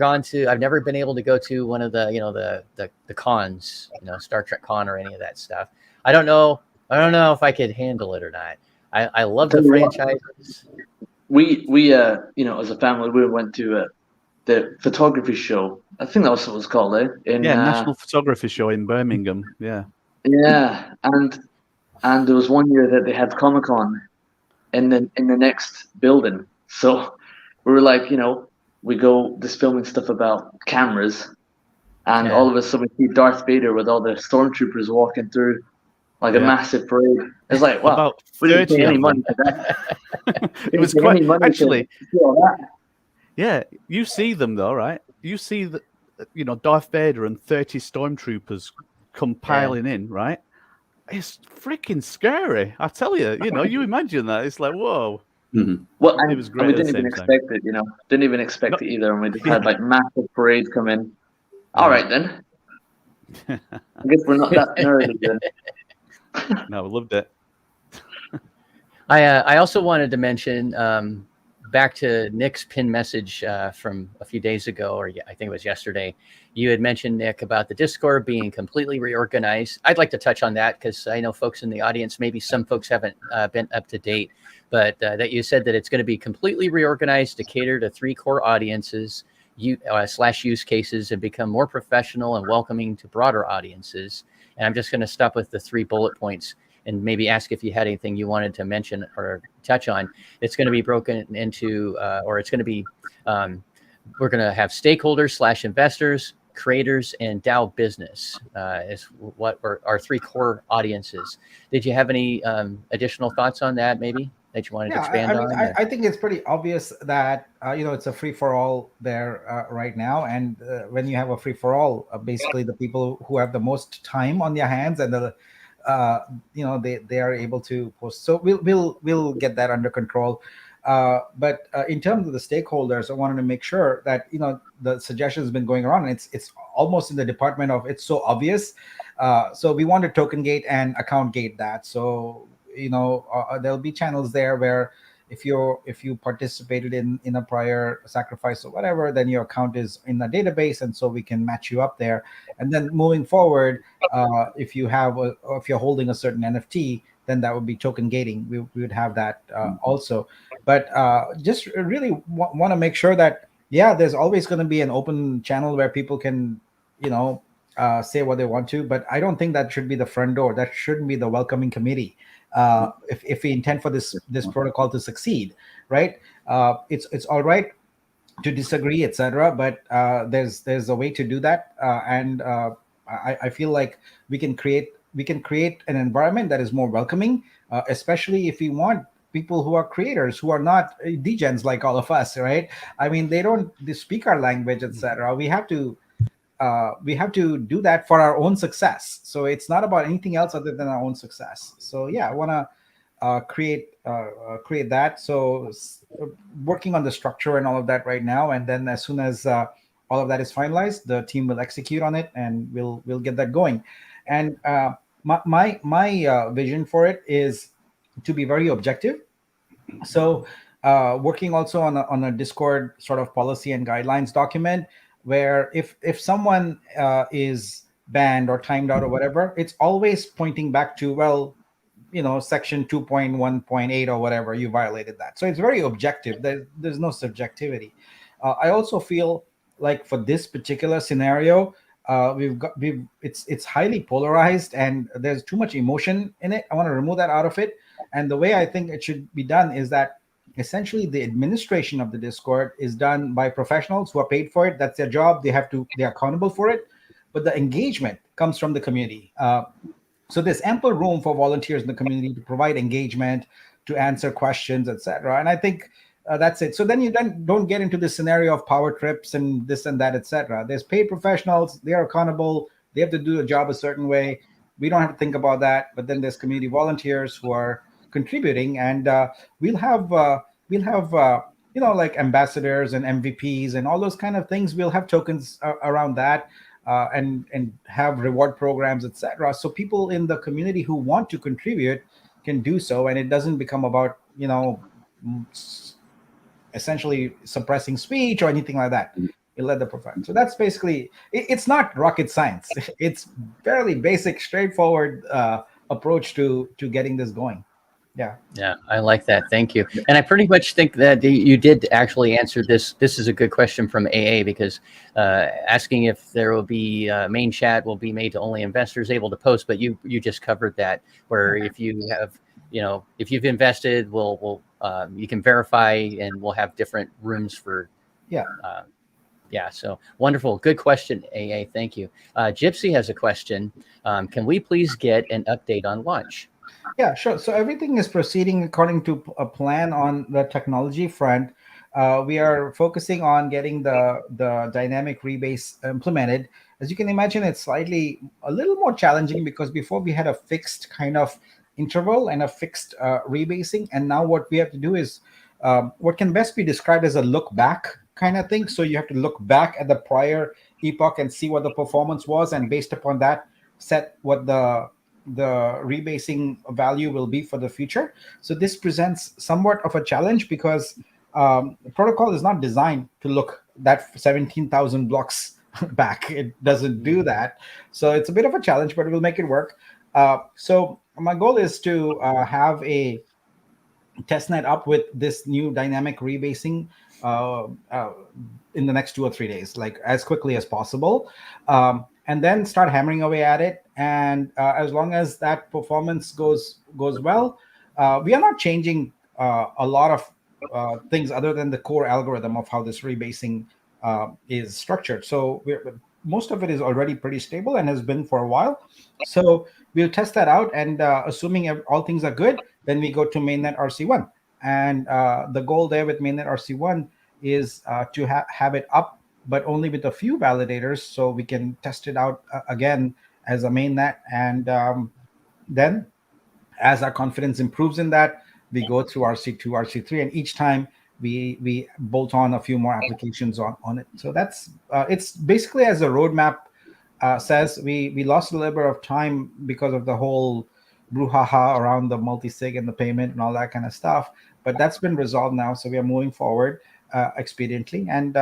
[SPEAKER 1] been able to go to one of the, the cons, Star Trek con or any of that stuff. I don't know if I could handle it or not. I love the franchises.
[SPEAKER 3] We as a family, we went to the photography show. I think that was what it was called,
[SPEAKER 2] National Photography Show in Birmingham. Yeah.
[SPEAKER 3] Yeah, and there was one year that they had Comic-Con in the next building. So we were like, we go this filming stuff about cameras, and all of a sudden we see Darth Vader with all the stormtroopers walking through like a massive parade. It's like, wow,
[SPEAKER 2] About
[SPEAKER 3] we didn't pay
[SPEAKER 2] 30
[SPEAKER 3] any
[SPEAKER 2] of
[SPEAKER 3] money
[SPEAKER 2] them.
[SPEAKER 3] for that.
[SPEAKER 2] It was
[SPEAKER 3] Didn't pay
[SPEAKER 2] quite
[SPEAKER 3] any money
[SPEAKER 2] actually.
[SPEAKER 3] to see all that.
[SPEAKER 2] Yeah, you see them though, right? You see that, Darth Vader and 30 stormtroopers compiling in, right? It's freaking scary. I tell you, you imagine that. It's like, whoa.
[SPEAKER 3] Mm-hmm. Well,
[SPEAKER 2] it was great.
[SPEAKER 3] And we didn't even expect it, Didn't even expect it either. And we just had like massive parade come in. All right, then. I guess we're not that nerdy then.
[SPEAKER 2] No, we loved it.
[SPEAKER 1] I also wanted to mention, back to Nick's pin message from a few days ago, or I think it was yesterday. You had mentioned, Nick, about the Discord being completely reorganized. I'd like to touch on that because I know folks in the audience, maybe some folks haven't been up to date, but that you said that it's going to be completely reorganized to cater to 3 core audiences, /use cases, and become more professional and welcoming to broader audiences. And I'm just going to stop with the 3 bullet points and maybe ask if you had anything you wanted to mention or touch on. It's going to be broken into, or it's going to be, we're going to have stakeholders /investors, creators, and DAO business is what our 3 core audiences. Did you have any additional thoughts on that, maybe, that you wanted to expand on?
[SPEAKER 4] I think it's pretty obvious that, it's a free-for-all there right now. And when you have a free-for-all, basically the people who have the most time on their hands and they are able to post. So we'll get that under control. But in terms of the stakeholders, I wanted to make sure that the suggestion has been going around, and it's almost in the department of it's so obvious. So we want to token gate and account gate that. So there'll be channels there where if you participated in a prior sacrifice or whatever, then your account is in the database, and so we can match you up there. And then moving forward, if you're holding a certain NFT, then that would be token gating. We would have that also. But just really want to make sure that there's always going to be an open channel where people can say what they want to. But I don't think that should be the front door. That shouldn't be the welcoming committee. If we intend for this protocol to succeed, right? It's all right to disagree, etc. But there's a way to do that, and I feel like we can create an environment that is more welcoming, especially if we want people who are creators, who are not degens like all of us, right? I mean, they speak our language, etc. We have to do that for our own success. So it's not about anything else other than our own success. So I want to create that. So working on the structure and all of that right now, and then as soon as all of that is finalized, the team will execute on it, and we'll get that going. And my vision for it is to be very objective. So working also on a Discord sort of policy and guidelines document, where if someone is banned or timed out or whatever, it's always pointing back to, section 2.1.8 or whatever, you violated that. So it's very objective. There's no subjectivity. I also feel like for this particular scenario, it's highly polarized and there's too much emotion in it. I want to remove that out of it. And the way I think it should be done is that essentially the administration of the Discord is done by professionals who are paid for it. That's their job. They're accountable for it. But the engagement comes from the community. So there's ample room for volunteers in the community to provide engagement, to answer questions, etc. And I think that's it. So then you don't get into this scenario of power trips and this and that, etc. There's paid professionals. They are accountable. They have to do the job a certain way. We don't have to think about that. But then there's community volunteers who are contributing, and we'll have like ambassadors and MVPs and all those kind of things. We'll have tokens around that, and have reward programs, etc. So people in the community who want to contribute can do so, and it doesn't become about essentially suppressing speech or anything like that. It let the profile. So that's basically it's not rocket science. It's fairly basic, straightforward approach to getting this going. Yeah.
[SPEAKER 1] Yeah, I like that. Thank you. And I pretty much think that you did actually answer this. This is a good question from AA because asking if there will be main chat will be made to only investors able to post, but you just covered that. Where if you have, if you've invested, we'll you can verify, and we'll have different rooms for.
[SPEAKER 4] Yeah.
[SPEAKER 1] Yeah. So wonderful. Good question, AA. Thank you. Gypsy has a question. Can we please get an update on launch?
[SPEAKER 4] Yeah, sure. So everything is proceeding according to a plan on the technology front. We are focusing on getting the dynamic rebase implemented. As you can imagine, it's a little more challenging because before we had a fixed kind of interval and a fixed rebasing, and now what we have to do is what can best be described as a look back kind of thing. So you have to look back at the prior epoch and see what the performance was, and based upon that, set what the rebasing value will be for the future. So this presents somewhat of a challenge because the protocol is not designed to look that 17,000 blocks back. It doesn't do that. So it's a bit of a challenge, but we'll make it work. So my goal is to have a testnet up with this new dynamic rebasing in the next 2 or 3 days, like as quickly as possible. And then start hammering away at it. And as long as that performance goes well, we are not changing a lot of things other than the core algorithm of how this rebasing is structured. So most of it is already pretty stable and has been for a while. So we'll test that out, and assuming all things are good, then we go to mainnet RC1. And the goal there with mainnet RC1 is to have it up, but only with a few validators, so we can test it out again as a mainnet. And then as our confidence improves in that, we go through RC2, RC3, and each time we bolt on a few more applications on it. So that's it's basically, as the roadmap says, we lost a little bit of time because of the whole brouhaha around the multi-sig and the payment and all that kind of stuff, but that's been resolved now, so we are moving forward expediently. And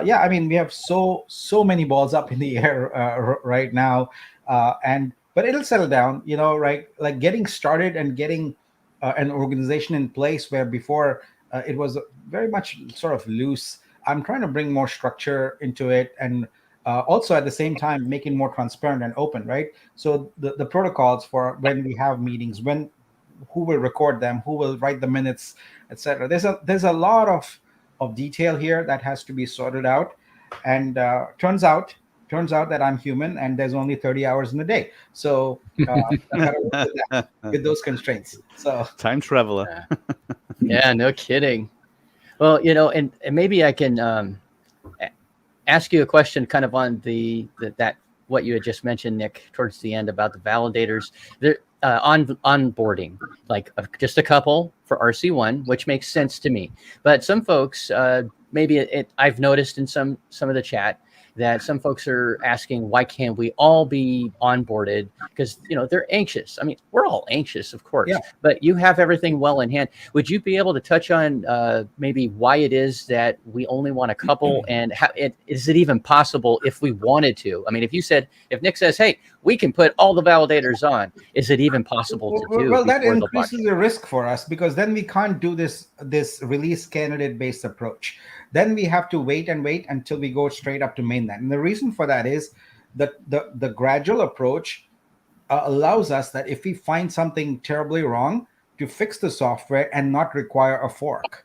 [SPEAKER 4] yeah, I mean, we have so many balls up in the air right now, but it'll settle down, right? Like getting started and getting an organization in place where before it was very much sort of loose. I'm trying to bring more structure into it, and also at the same time make it more transparent and open, right? So the protocols for when we have meetings, who will record them, who will write the minutes, etc. There's a lot of detail here that has to be sorted out. And turns out that I'm human, and there's only 30 hours in a day. So I gotta work with those constraints. So
[SPEAKER 2] time traveler.
[SPEAKER 1] Yeah, no kidding. Well, and maybe I can ask you a question kind of on that what you had just mentioned, Nick, towards the end about the validators. There onboarding, like just a couple for RC1, which makes sense to me. But some folks, maybe I've noticed in some of the chat that some folks are asking, why can't we all be onboarded? Because they're anxious. I mean, we're all anxious, of course,
[SPEAKER 4] yeah.
[SPEAKER 1] But you have everything well in hand. Would you be able to touch on maybe why it is that we only want a couple, and is it even possible if we wanted to? I mean, if Nick says, hey, we can put all the validators on, is it even possible to do?
[SPEAKER 4] Well, that increases the risk for us, because then we can't do this release candidate based approach. Then we have to wait until we go straight up to mainnet. And the reason for that is that the gradual approach allows us that if we find something terribly wrong, to fix the software and not require a fork.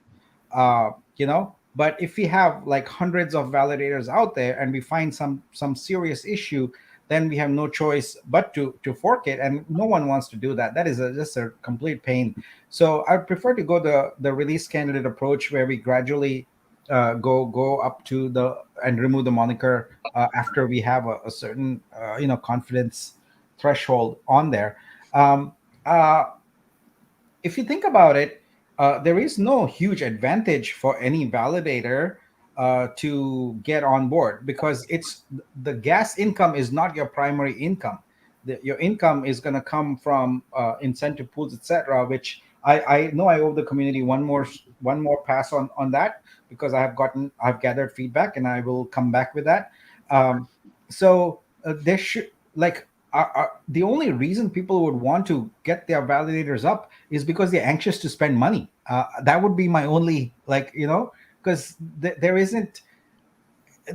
[SPEAKER 4] But if we have like hundreds of validators out there and we find some serious issue, then we have no choice but to fork it, and no one wants to do that. That is just a complete pain. So I prefer to go the release candidate approach, where we gradually go up to and remove the moniker after we have a certain confidence threshold on there. If you think about it, there is no huge advantage for any validator to get on board, because it's the gas income is not your primary income. Your income is going to come from incentive pools, etc., which I know I owe the community one more pass on that, because I've gathered feedback, and I will come back with that. So there should, like, the only reason people would want to get their validators up is because they're anxious to spend money. That would be my only, like, because there isn't,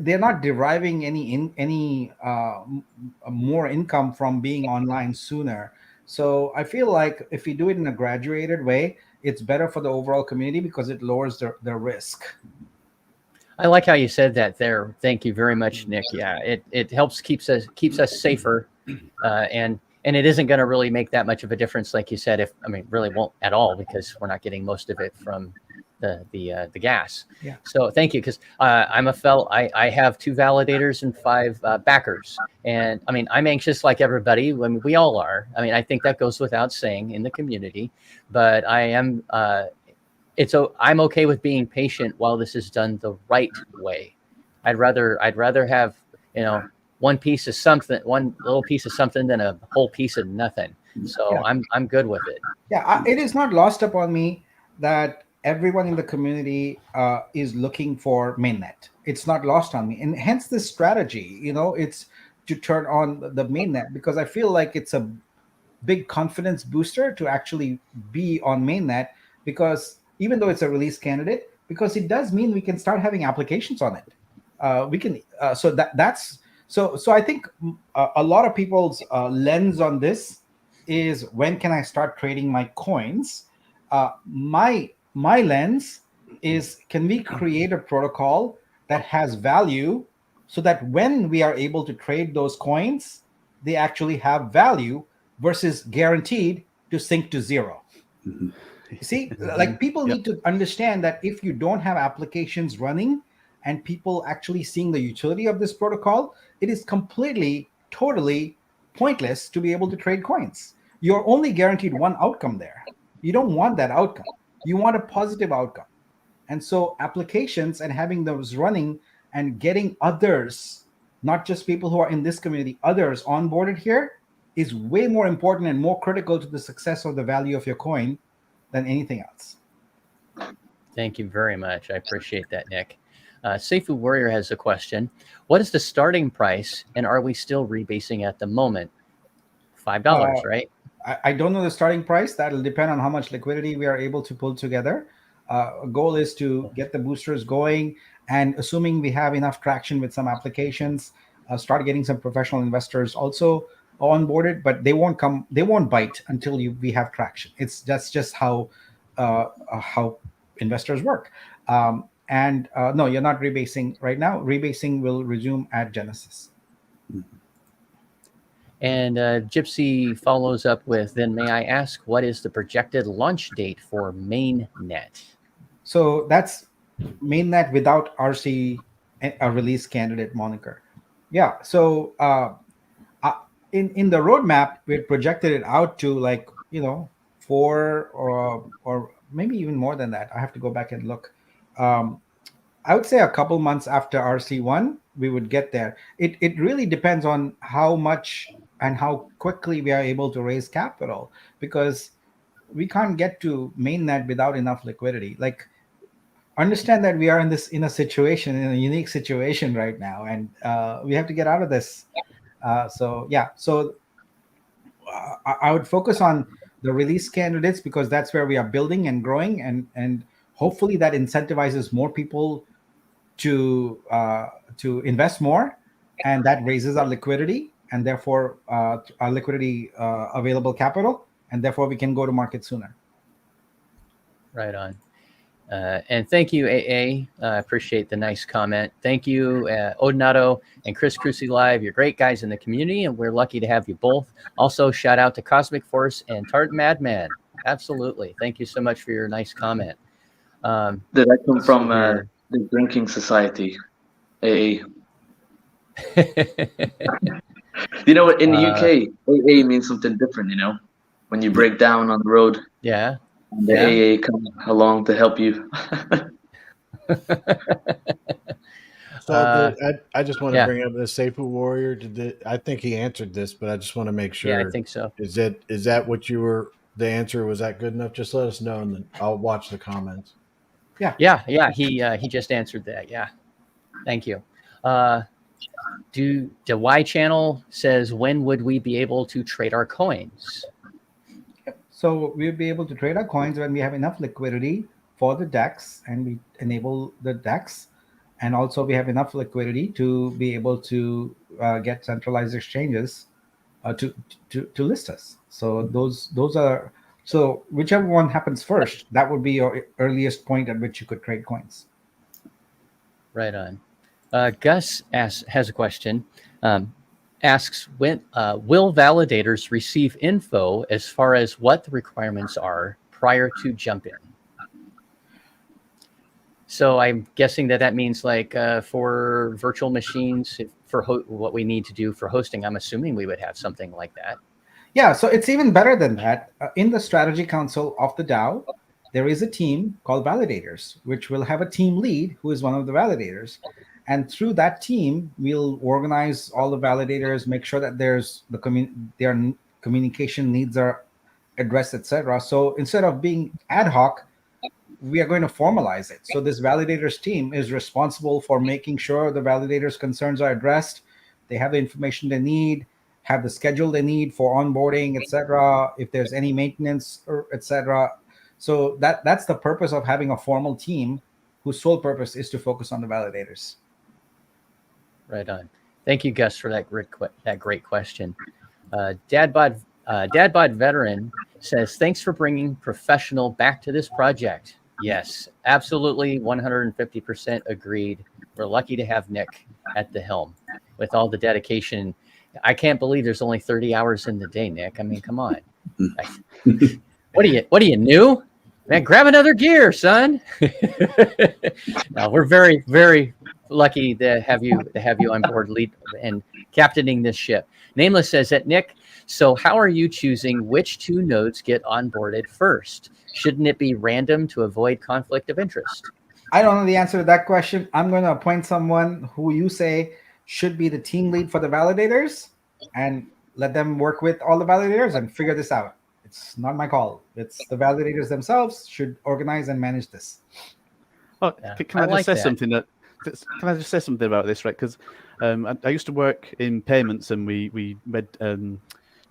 [SPEAKER 4] they're not deriving any more income from being online sooner. So I feel like if we do it in a graduated way, it's better for the overall community because it lowers the risk.
[SPEAKER 1] I like how you said that there. Thank you very much, Nick. Yeah, it helps keeps us safer, and it isn't going to really make that much of a difference, like you said. Really won't at all, because we're not getting most of it from the gas.
[SPEAKER 4] Yeah.
[SPEAKER 1] So thank you, because I have 2 validators and 5 backers, and I'm anxious like everybody. When we all are. I think that goes without saying in the community, but I am. I'm okay with being patient while this is done the right way. I'd rather have one piece of something, one little piece of something, than a whole piece of nothing. So
[SPEAKER 4] Yeah.
[SPEAKER 1] I'm good with it.
[SPEAKER 4] Yeah, it is not lost upon me that everyone in the community is looking for mainnet. It's not lost on me, and hence this strategy. It's to turn on the mainnet, because I feel like it's a big confidence booster to actually be on mainnet, because even though it's a release candidate, because it does mean we can start having applications on it. We can so that's so I think a lot of people's lens on this is, when can I start trading my coins? My lens is, can we create a protocol that has value, so that when we are able to trade those coins, they actually have value, versus guaranteed to sink to zero.
[SPEAKER 3] Mhm.
[SPEAKER 4] You see, like, people
[SPEAKER 2] Yep.
[SPEAKER 4] need to understand that if you don't have applications running and people actually seeing the utility of this protocol, it is completely, totally pointless to be able to trade coins. You're only guaranteed one outcome there. You don't want that outcome. You want a positive outcome. And so applications and having those running and getting others, not just people who are in this community, others onboarded here, is way more important and more critical to the success of the value of your coin than anything else.
[SPEAKER 1] Thank you very much. I appreciate that, Nick. Seifu Warrior has a question. What is the starting price, and are we still rebasing at the moment? $5, right?
[SPEAKER 4] I don't know the starting price. That'll depend on how much liquidity we are able to pull together. A goal is to get the boosters going, and assuming we have enough traction with some applications, start getting some professional investors also onboarded. But they won't come. They won't bite until we have traction. That's just how investors work. And no, you're not rebasing right now. Rebasing will resume at Genesis.
[SPEAKER 1] And Gypsy follows up with, then may I ask, what is the projected launch date for mainnet?
[SPEAKER 4] So that's mainnet without RC, a release candidate moniker. Yeah. So in the roadmap, we projected it out to, like, 4, or maybe even more than that. I have to go back and look. I would say a couple months after RC1, we would get there. It really depends on how much and how quickly we are able to raise capital, because we can't get to mainnet without enough liquidity. Like, understand that we are in a situation, in a unique situation right now, and we have to get out of this. I would focus on the release candidates, because that's where we are building and growing, and hopefully that incentivizes more people to invest more, and that raises our liquidity, and therefore our liquidity available capital, and therefore we can go to market sooner.
[SPEAKER 1] Right on. And thank you, AA. Appreciate the nice comment. Thank you, Odinato and Chris Cruci Live. You're great guys in the community, and we're lucky to have you both. Also, shout out to Cosmic Force and Tart Madman. Absolutely. Thank you so much for your nice comment.
[SPEAKER 3] Did that come from the Drinking Society, AA? You know, in the UK, AA means something different, when you break down on the road.
[SPEAKER 1] Yeah.
[SPEAKER 3] And the AA comes along to help you.
[SPEAKER 5] So I just want to
[SPEAKER 1] yeah.
[SPEAKER 5] bring up the Seifu Warrior. I think he answered this, but I just want to make sure.
[SPEAKER 1] Yeah, I think so.
[SPEAKER 5] Is that what you were the answer was that good enough, just let us know, and then I'll watch the comments.
[SPEAKER 1] Yeah. He just answered that. Yeah. Thank you. The Y channel says, when would we be able to trade our coins?
[SPEAKER 4] So we'll be able to trade our coins when we have enough liquidity for the DEX, and we enable the DEX, and also we have enough liquidity to be able to get centralized exchanges to list us. So those are, so whichever one happens first, that would be your earliest point at which you could trade coins.
[SPEAKER 1] Right on. Gus has a question. Asks, when will validators receive info as far as what the requirements are prior to jump in? So I'm guessing that means like for virtual machines, for what we need to do for hosting. I'm assuming we would have something like that.
[SPEAKER 4] Yeah, so it's even better than that. In the strategy council of the DAO, there is a team called validators, which will have a team lead who is one of the validators. And through that team, we'll organize all the validators, make sure that there's their communication needs are addressed, etc. So instead of being ad hoc, we are going to formalize it. So this validators team is responsible for making sure the validators' concerns are addressed. They have the information they need, have the schedule they need for onboarding, etc. If there's any maintenance, or etc. So that's the purpose of having a formal team whose sole purpose is to focus on the validators.
[SPEAKER 1] Right on. Thank you, Gus, for that great question. Dadbod Veteran says, thanks for bringing professional back to this project. Yes, absolutely, 150% agreed. We're lucky to have Nick at the helm with all the dedication. I can't believe there's only 30 hours in the day, Nick. I mean, come on. What are you new? Man, grab another gear, son. No, we're very, very lucky to have you on board, lead and captaining this ship. Nameless says that, Nick, so how are you choosing which two nodes get onboarded first? Shouldn't it be random to avoid conflict of interest?
[SPEAKER 4] I don't know the answer to that question. I'm going to appoint someone who you say should be the team lead for the validators, and let them work with all the validators and figure this out. It's not my call. It's the validators themselves should organize and manage this.
[SPEAKER 2] Oh, can I just say something can I just say something about this, right? Because I used to work in payments, and we made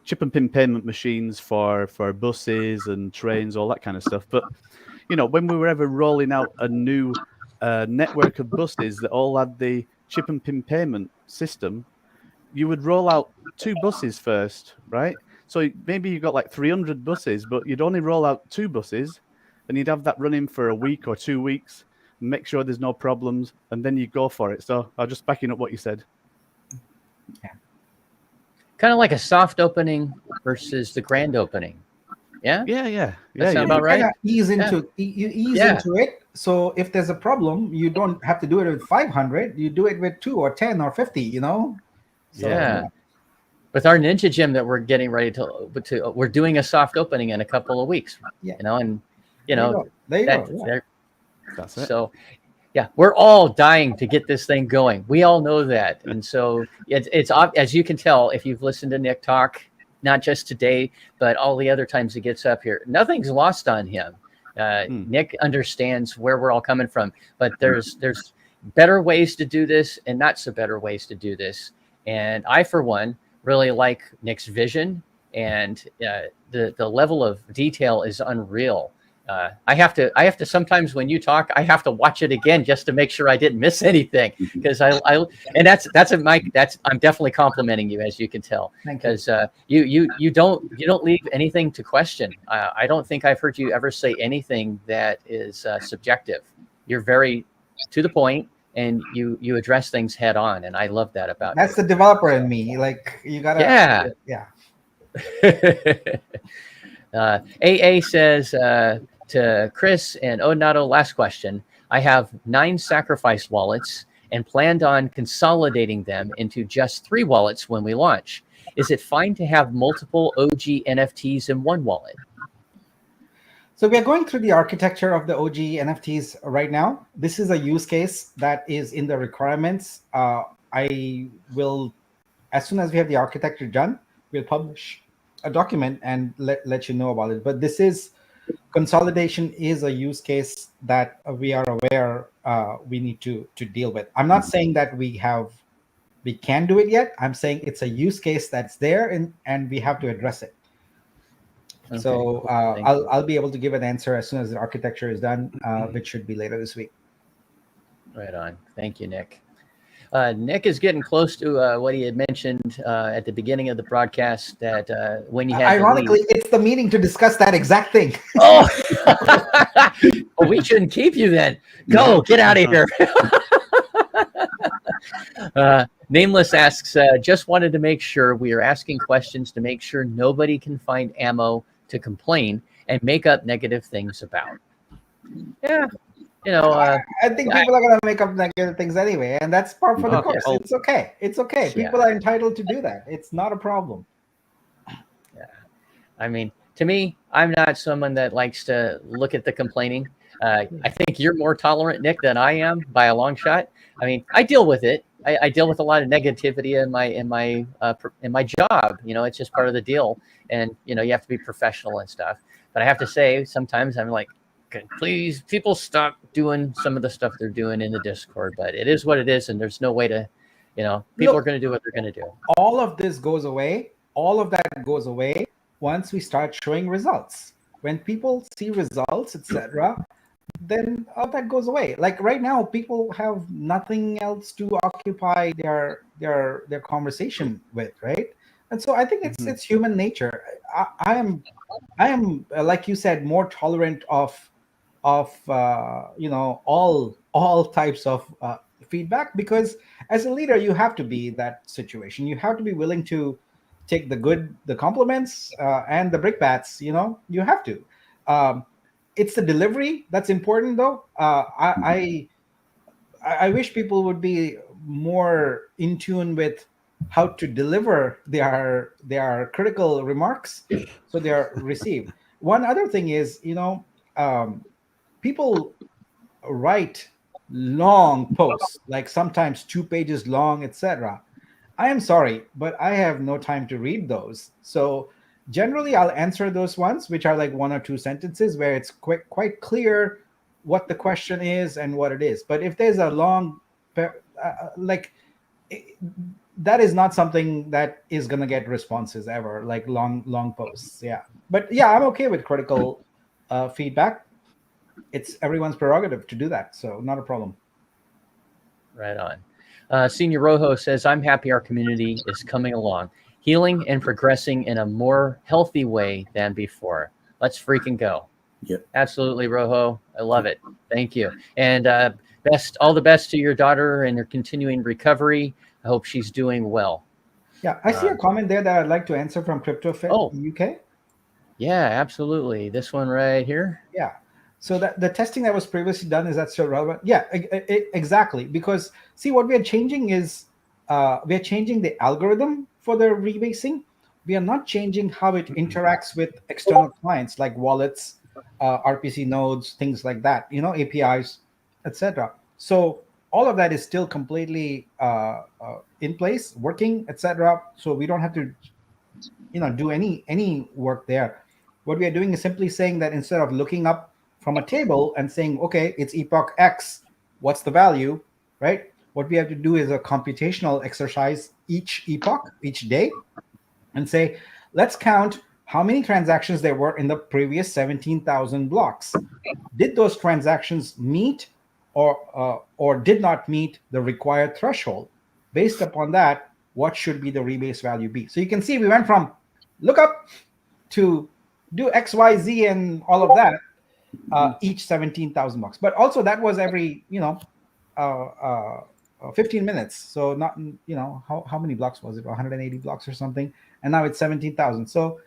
[SPEAKER 2] chip and pin payment machines for buses and trains, all that kind of stuff. But when we were ever rolling out a new network of buses that all had the chip and pin payment system, you would roll out 2 buses first, right? So maybe you got like 300 buses, but you'd only roll out 2 buses, and you'd have that running for a week or 2 weeks, and make sure there's no problems, and then you go for it. So I'll just backing up what you said.
[SPEAKER 4] Yeah.
[SPEAKER 1] Kind of like a soft opening versus the grand opening. Yeah.
[SPEAKER 4] That sounds
[SPEAKER 1] about right.
[SPEAKER 4] Ease into it. So if there's a problem, you don't have to do it with 500. You do it with 2 or 10 or 50. So,
[SPEAKER 1] yeah. With our Ninja Gym that we're getting ready to we're doing a soft opening in a couple of weeks.
[SPEAKER 4] Yeah.
[SPEAKER 1] And
[SPEAKER 4] there you go. Yeah.
[SPEAKER 2] That's it.
[SPEAKER 1] So, yeah, we're all dying to get this thing going. We all know that, and so it's as you can tell if you've listened to Nick talk, not just today, but all the other times he gets up here. Nothing's lost on him. Nick understands where we're all coming from, but there's better ways to do this and not so better ways to do this. And I, for one, really like Nick's vision, and the level of detail is unreal. I have to sometimes when you talk, I have to watch it again just to make sure I didn't miss anything, because I'm definitely complimenting you, as you can tell, because you don't leave anything to question. I don't think I've heard you ever say anything that is subjective. You're very to the point, and you address things head on, and I love that about you.
[SPEAKER 4] That's the developer in me. Like, you gotta
[SPEAKER 1] AA says to Chris and Onato, last question. I have 9 sacrifice wallets and planned on consolidating them into just 3 wallets when we launch. Is it fine to have multiple OG NFTs in one wallet?
[SPEAKER 4] So we are going through the architecture of the OG NFTs right now. This is a use case that is in the requirements. I will, as soon as we have the architecture done, we'll publish a document and let you know about it. But this is consolidation is a use case that we are aware we need to deal with. I'm not saying that we can do it yet. I'm saying it's a use case that's there and we have to address it.
[SPEAKER 1] Okay,
[SPEAKER 4] So
[SPEAKER 1] cool. Thank you.
[SPEAKER 4] I'll be able to give an answer as soon as the architecture is done, which should be later this week.
[SPEAKER 1] Right on. Thank you, Nick. Nick is getting close to what he had mentioned at the beginning of the broadcast that when you had
[SPEAKER 4] Ironically,
[SPEAKER 1] to leave.
[SPEAKER 4] it's the meeting to discuss that exact thing.
[SPEAKER 1] Oh, well, we shouldn't keep you then. Go, get out of here. Nameless asks, just wanted to make sure we are asking questions to make sure nobody can find ammo to complain and make up negative things about. Yeah,
[SPEAKER 4] I think people are going to make up negative things anyway, and that's part for the course. It's okay. It's okay. People are entitled to do that. It's not a problem.
[SPEAKER 1] Yeah. I mean, to me, I'm not someone that likes to look at the complaining. I think you're more tolerant, Nick, than I am by a long shot. I mean, I deal with it. I deal with a lot of negativity in my job. It's just part of the deal, and you have to be professional and stuff. But I have to say, sometimes I'm like, please, people stop doing some of the stuff they're doing in the Discord. But it is what it is, and there's no way to, people are going to do what they're going to do.
[SPEAKER 4] All of this goes away. All of that goes away once we start showing results. When people see results, etc., then all that goes away. Like right now, people have nothing else to occupy their conversation with, right? And so I think it's human nature. I am like you said, more tolerant of all types of feedback, because as a leader you have to be that situation. You have to be willing to take the compliments and the brickbats. You have to. It's the delivery that's important, though. I wish people would be more in tune with how to deliver their critical remarks so they are received. One other thing is, people write long posts, like sometimes 2 pages long, etc. I am sorry, but I have no time to read those. So generally, I'll answer those ones, which are like 1 or 2 sentences, where it's quite clear what the question is and what it is. But if there's a long, that is not something that is going to get responses ever, like long posts. Yeah. But yeah, I'm okay with critical feedback. It's everyone's prerogative to do that. So not a problem.
[SPEAKER 1] Right on. Senior Rojo says, I'm happy our community is coming along, healing and progressing in a more healthy way than before. Let's freaking go.
[SPEAKER 6] Yep.
[SPEAKER 1] Absolutely, Rojo. I love it. Thank you. And all the best to your daughter and her continuing recovery. I hope she's doing well.
[SPEAKER 4] Yeah, I see a comment there that I'd like to answer from CryptoFit in UK.
[SPEAKER 1] Yeah, absolutely. This one right here.
[SPEAKER 4] Yeah. So that the testing that was previously done, is that still relevant? Yeah, exactly. Because see, what we are changing is we are changing the algorithm for the rebasing. We are not changing how it interacts with external clients like wallets, RPC nodes, things like that. APIs, etc. So all of that is still completely in place, working, etc. So we don't have to, do any work there. What we are doing is simply saying that instead of looking up from a table and saying, okay, it's epoch X, what's the value, right? What we have to do is a computational exercise each epoch, each day, and say, let's count how many transactions there were in the previous 17,000 blocks. Did those transactions meet or did not meet the required threshold? Based upon that, what should be the rebase value be? So you can see we went from look up to do X, Y, Z, and all of that. Each 17,000 blocks, but also that was every 15 minutes. So not how many blocks was it? 180 blocks or something, and now it's 17,000. So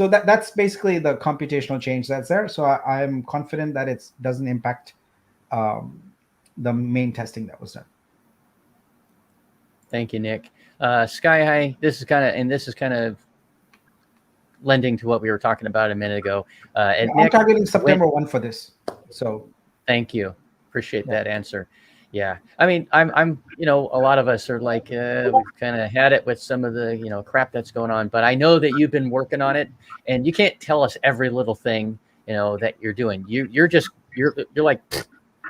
[SPEAKER 4] that's basically the computational change that's there. So I'm confident that it doesn't impact the main testing that was done.
[SPEAKER 1] Thank you, Nick. Sky High. This is kind of lending to what we were talking about a minute ago. And
[SPEAKER 4] I'm targeting September 1 for this. So
[SPEAKER 1] thank you. Appreciate that answer. Yeah, I mean, I'm, a lot of us are like, we've kind of had it with some of the, crap that's going on. But I know that you've been working on it, and you can't tell us every little thing, that you're doing. You're like,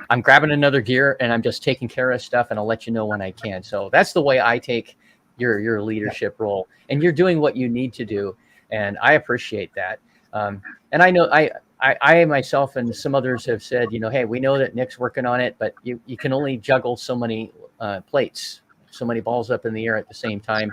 [SPEAKER 1] I'm grabbing another gear and I'm just taking care of stuff, and I'll let you know when I can. So that's the way I take your leadership role, and you're doing what you need to do, and I appreciate that. And I know I myself and some others have said, hey, we know that Nick's working on it, but you can only juggle so many plates, so many balls up in the air at the same time.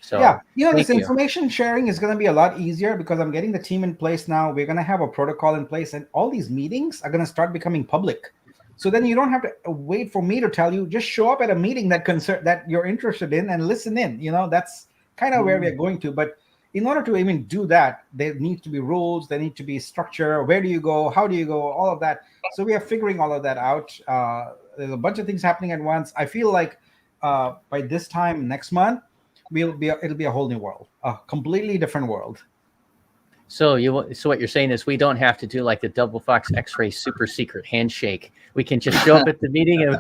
[SPEAKER 1] So
[SPEAKER 4] Yeah,
[SPEAKER 1] thank
[SPEAKER 4] this
[SPEAKER 1] you.
[SPEAKER 4] information sharing is going to be a lot easier because I'm getting the team in place now. We're going to have a protocol in place, and all these meetings are going to start becoming public. So then you don't have to wait for me to tell you. Just show up at a meeting that you're interested in and listen in. That's kind of where we're going to. But in order to even do that, there needs to be rules. There need to be structure. Where do you go? How do you go? All of that. So we are figuring all of that out. There's a bunch of things happening at once. I feel like by this time next month, it'll be a whole new world, a completely different world.
[SPEAKER 1] So what you're saying is we don't have to do like the Double Fox X-ray super secret handshake. We can just show up at the meeting and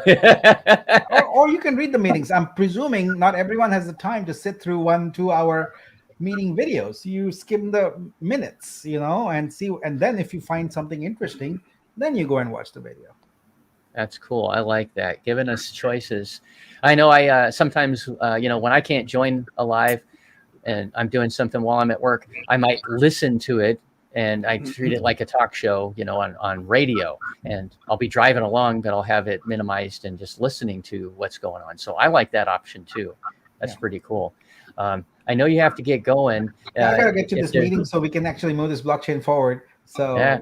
[SPEAKER 4] or you can read the meetings. I'm presuming not everyone has the time to sit through 1-2 hour meeting videos. You skim the minutes, and see, and then if you find something interesting, then you go and watch the video.
[SPEAKER 1] That's cool. I like that. Giving us choices. I know I sometimes, when I can't join a live and I'm doing something while I'm at work, I might listen to it, and I treat it like a talk show, on radio, and I'll be driving along, but I'll have it minimized and just listening to what's going on. So I like that option too. That's pretty cool. I know you have to get going.
[SPEAKER 4] I gotta get to this meeting so we can actually move this blockchain forward. So
[SPEAKER 1] yeah.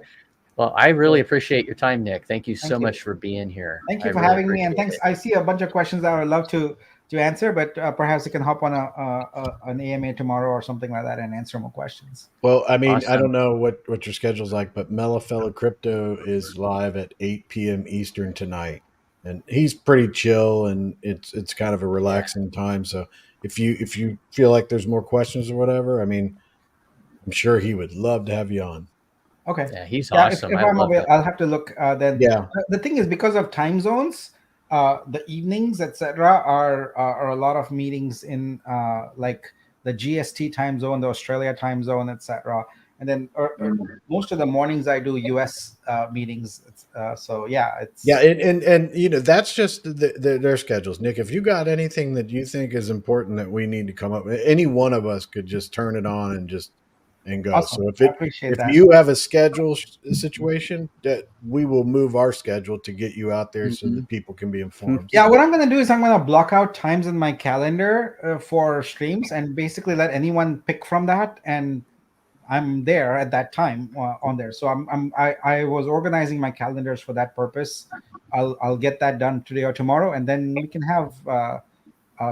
[SPEAKER 1] Well, I really appreciate your time, Nick. Thank you so much for being here.
[SPEAKER 4] Thank you for having me, and thanks. I see a bunch of questions that I would love to answer, but perhaps you can hop on an AMA tomorrow or something like that and answer more questions.
[SPEAKER 5] Well, I mean, awesome. I don't know what your schedule's like, but Mellifella Crypto is live at 8 p.m. Eastern tonight, and he's pretty chill, and it's kind of a relaxing time. So if you feel like there's more questions or whatever, I mean, I'm sure he would love to have you on.
[SPEAKER 4] Okay.
[SPEAKER 1] Yeah, he's awesome.
[SPEAKER 4] If I'm available, I'll have to look. Then
[SPEAKER 5] yeah.
[SPEAKER 4] The thing is, because of time zones, the evenings, etc., are a lot of meetings in like the GST time zone, the Australia time zone, etc. And then most of the mornings I do US meetings. So yeah, it's
[SPEAKER 5] and that's just their schedules. Nick, if you got anything that you think is important that we need to come up with, any one of us could just turn it on and just go.
[SPEAKER 4] Awesome.
[SPEAKER 5] So if you have a schedule situation, that we will move our schedule to get you out there so that people can be informed.
[SPEAKER 4] Yeah, what I'm going to do is I'm going to block out times in my calendar for streams and basically let anyone pick from that, and I'm there at that time on there. So I was organizing my calendars for that purpose. I'll get that done today or tomorrow, and then we can have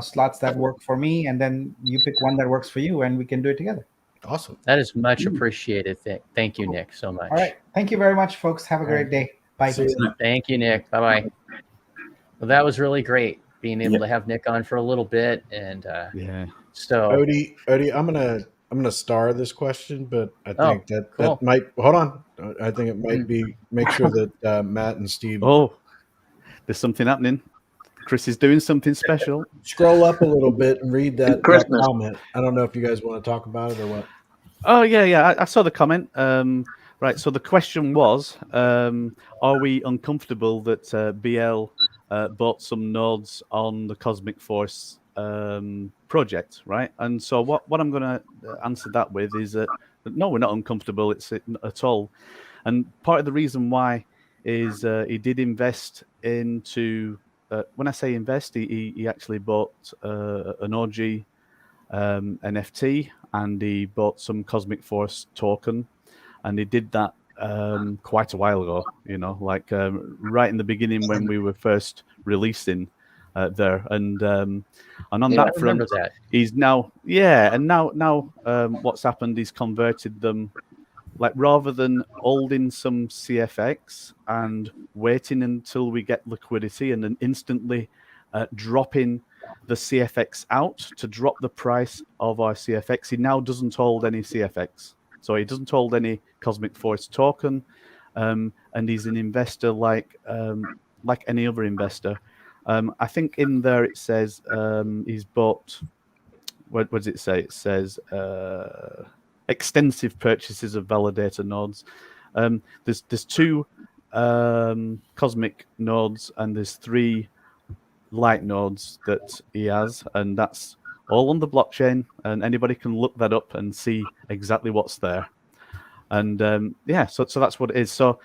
[SPEAKER 4] slots that work for me, and then you pick one that works for you, and we can do it together.
[SPEAKER 5] Awesome.
[SPEAKER 1] That is much appreciated. Thank you, Nick, so much.
[SPEAKER 4] All right. Thank you very much, folks. Have a great day. Bye.
[SPEAKER 1] Thank you, Nick. Bye-bye. Well, that was really great being able to have Nick on for a little bit. And so
[SPEAKER 5] Odie, I'm gonna star this question, but I think that might hold on. I think it might be make sure that Matt and Steve.
[SPEAKER 2] Oh, there's something happening. Chris is doing something special.
[SPEAKER 5] Scroll up a little bit and read that comment. I don't know if you guys want to talk about it or what.
[SPEAKER 2] Oh, yeah. I saw the comment. Right. So the question was, are we uncomfortable that BL bought some nodes on the Cosmic Force project? Right. And so what I'm going to answer that with is that no, we're not uncomfortable. It's at all. And part of the reason why is he did invest into. When I say invest, he actually bought an OG NFT, and he bought some Cosmic Force token, and he did that quite a while ago. Like right in the beginning when we were first releasing there, and on that front, he's now now what's happened? He's converted them. Like rather than holding some CFX and waiting until we get liquidity and then instantly dropping the CFX out to drop the price of our CFX, he now doesn't hold any CFX. So he doesn't hold any Cosmic Force token, and he's an investor like any other investor. I think in there it says he's bought. What does it say? It says extensive purchases of validator nodes. There's 2 cosmic nodes and there's 3 light nodes that he has, and that's all on the blockchain, and anybody can look that up and see exactly what's there. And so that's what it is. So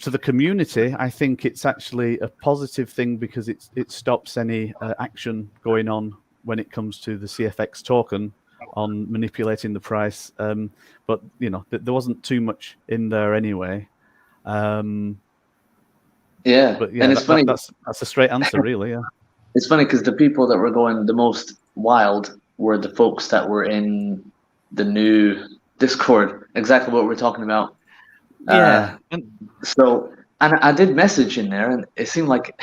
[SPEAKER 2] to the community, I think it's actually a positive thing because it stops any action going on when it comes to the CFX token on manipulating the price. But there wasn't too much in there anyway.
[SPEAKER 3] Yeah,
[SPEAKER 2] but yeah,
[SPEAKER 3] and it's funny.
[SPEAKER 2] That's a straight answer, really. Yeah.
[SPEAKER 3] It's funny because the people that were going the most wild were the folks that were in the new Discord. Exactly what we're talking about.
[SPEAKER 2] Yeah.
[SPEAKER 3] So I did message in there, and it seemed like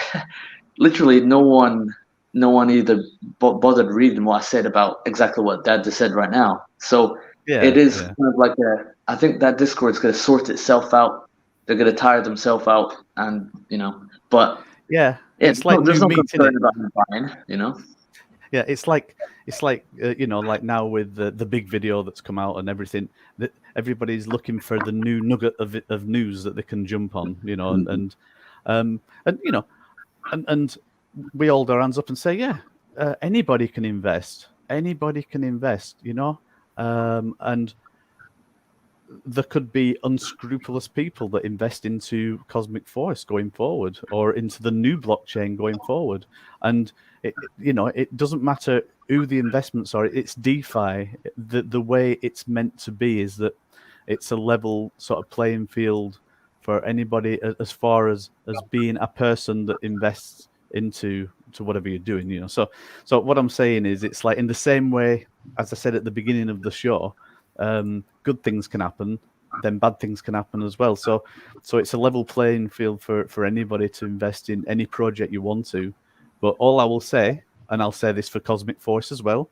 [SPEAKER 3] literally no one either bothered reading what I said about exactly what Dad just said right now. So it is kind of like I think that Discord's going to sort itself out. They're going to tire themselves out, and but
[SPEAKER 2] yeah, it's like
[SPEAKER 3] there's no
[SPEAKER 2] meat,
[SPEAKER 3] concern about them buying,
[SPEAKER 2] Yeah, it's like like now with the big video that's come out and everything, that everybody's looking for the new nugget of news that they can jump on, and we hold our hands up and say, yeah, anybody can invest, and there could be unscrupulous people that invest into Cosmic Force going forward or into the new blockchain going forward. And it doesn't matter who the investments are. It's DeFi. The way it's meant to be is that it's a level sort of playing field for anybody as far as being a person that invests into whatever you're doing. So what I'm saying is it's like in the same way as I said at the beginning of the show. Good things can happen, then bad things can happen as well. So it's a level playing field for anybody to invest in any project you want to. But all I will say, and I'll say this for Cosmic Force as well,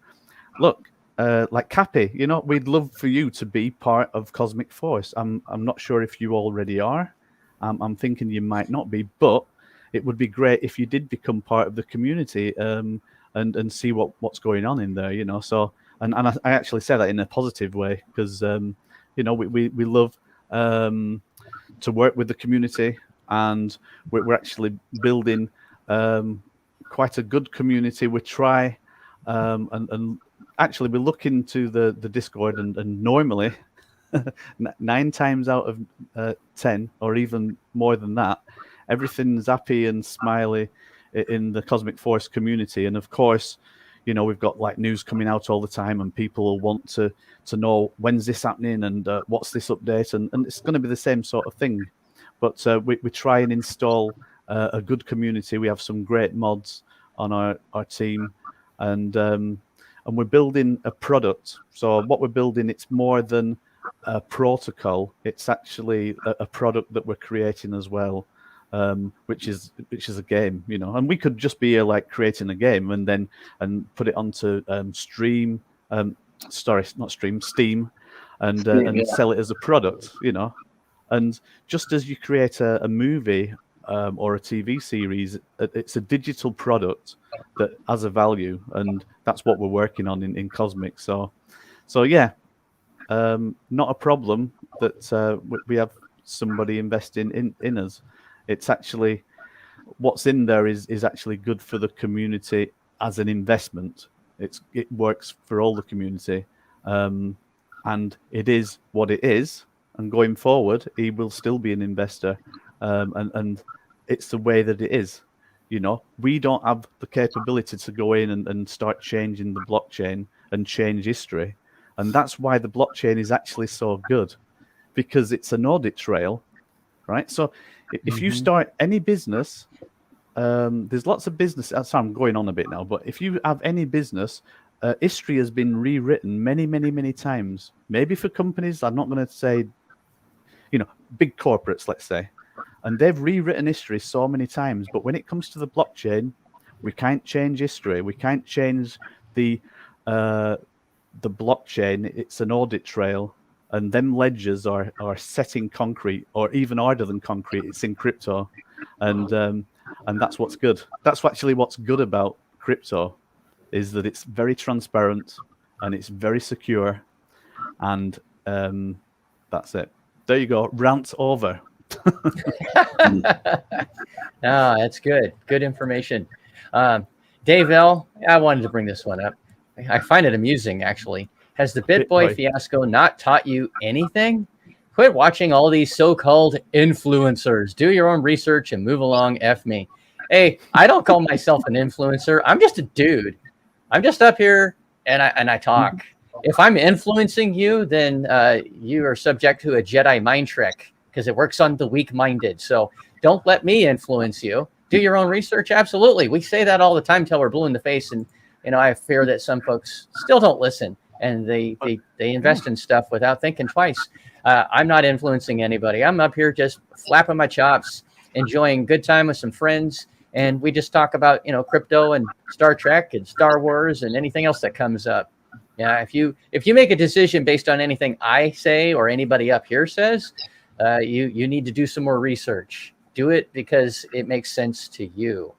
[SPEAKER 2] look, like Cappy, we'd love for you to be part of Cosmic Force. I'm not sure if you already are. I'm thinking you might not be, but it would be great if you did become part of the community and see what's going on in there, So. And I actually say that in a positive way because we love to work with the community, and we're actually building quite a good community. We try and actually we look into the Discord and normally 9 times out of 10 or even more than that, everything's happy and smiley in the Cosmic Force community, and of course. We've got like news coming out all the time, and people will want to know when's this happening and what's this update, and it's going to be the same sort of thing. But we try and install a good community. We have some great mods on our team, and we're building a product. So what we're building, it's more than a protocol. It's actually a product that we're creating as well. Which is a game, and we could just be like creating a game and put it onto Steam, and sell it as a product, and just as you create a movie or a TV series, it's a digital product that has a value, and that's what we're working on in Cosmic. So yeah, not a problem that we have somebody investing in us. It's actually what's in there is actually good for the community as an investment. It works for all the community, and it is what it is. And going forward, he will still be an investor, and it's the way that it is. We don't have the capability to go in and start changing the blockchain and change history, and that's why the blockchain is actually so good, because it's an audit trail, right? So. If you start any business, there's lots of business. So I'm going on a bit now, but if you have any business, history has been rewritten many, many, many times. Maybe for companies, I'm not going to say, big corporates, let's say, and they've rewritten history so many times. But when it comes to the blockchain, we can't change history. We can't change the blockchain. It's an audit trail. And them ledgers are set in concrete, or even harder than concrete. It's in crypto, and And that's what's good. That's actually what's good about crypto, is that it's very transparent and it's very secure. And that's it. There you go. Rant over.
[SPEAKER 1] That's good. Good information. Dave L., I wanted to bring this one up. I find it amusing, actually. Has the BitBoy fiasco not taught you anything? Quit watching all these so-called influencers. Do your own research and move along. F me. Hey, I don't call myself an influencer. I'm just a dude. I'm just up here and I talk. If I'm influencing you, then you are subject to a Jedi mind trick because it works on the weak-minded. So don't let me influence you. Do your own research. Absolutely. We say that all the time till we're blue in the face. And, I fear that some folks still don't listen and they invest in stuff without thinking twice. I'm not influencing anybody. I'm up here just flapping my chops, enjoying good time with some friends. And we just talk about, crypto and Star Trek and Star Wars and anything else that comes up. Yeah, if you make a decision based on anything I say or anybody up here says, you need to do some more research. Do it because it makes sense to you.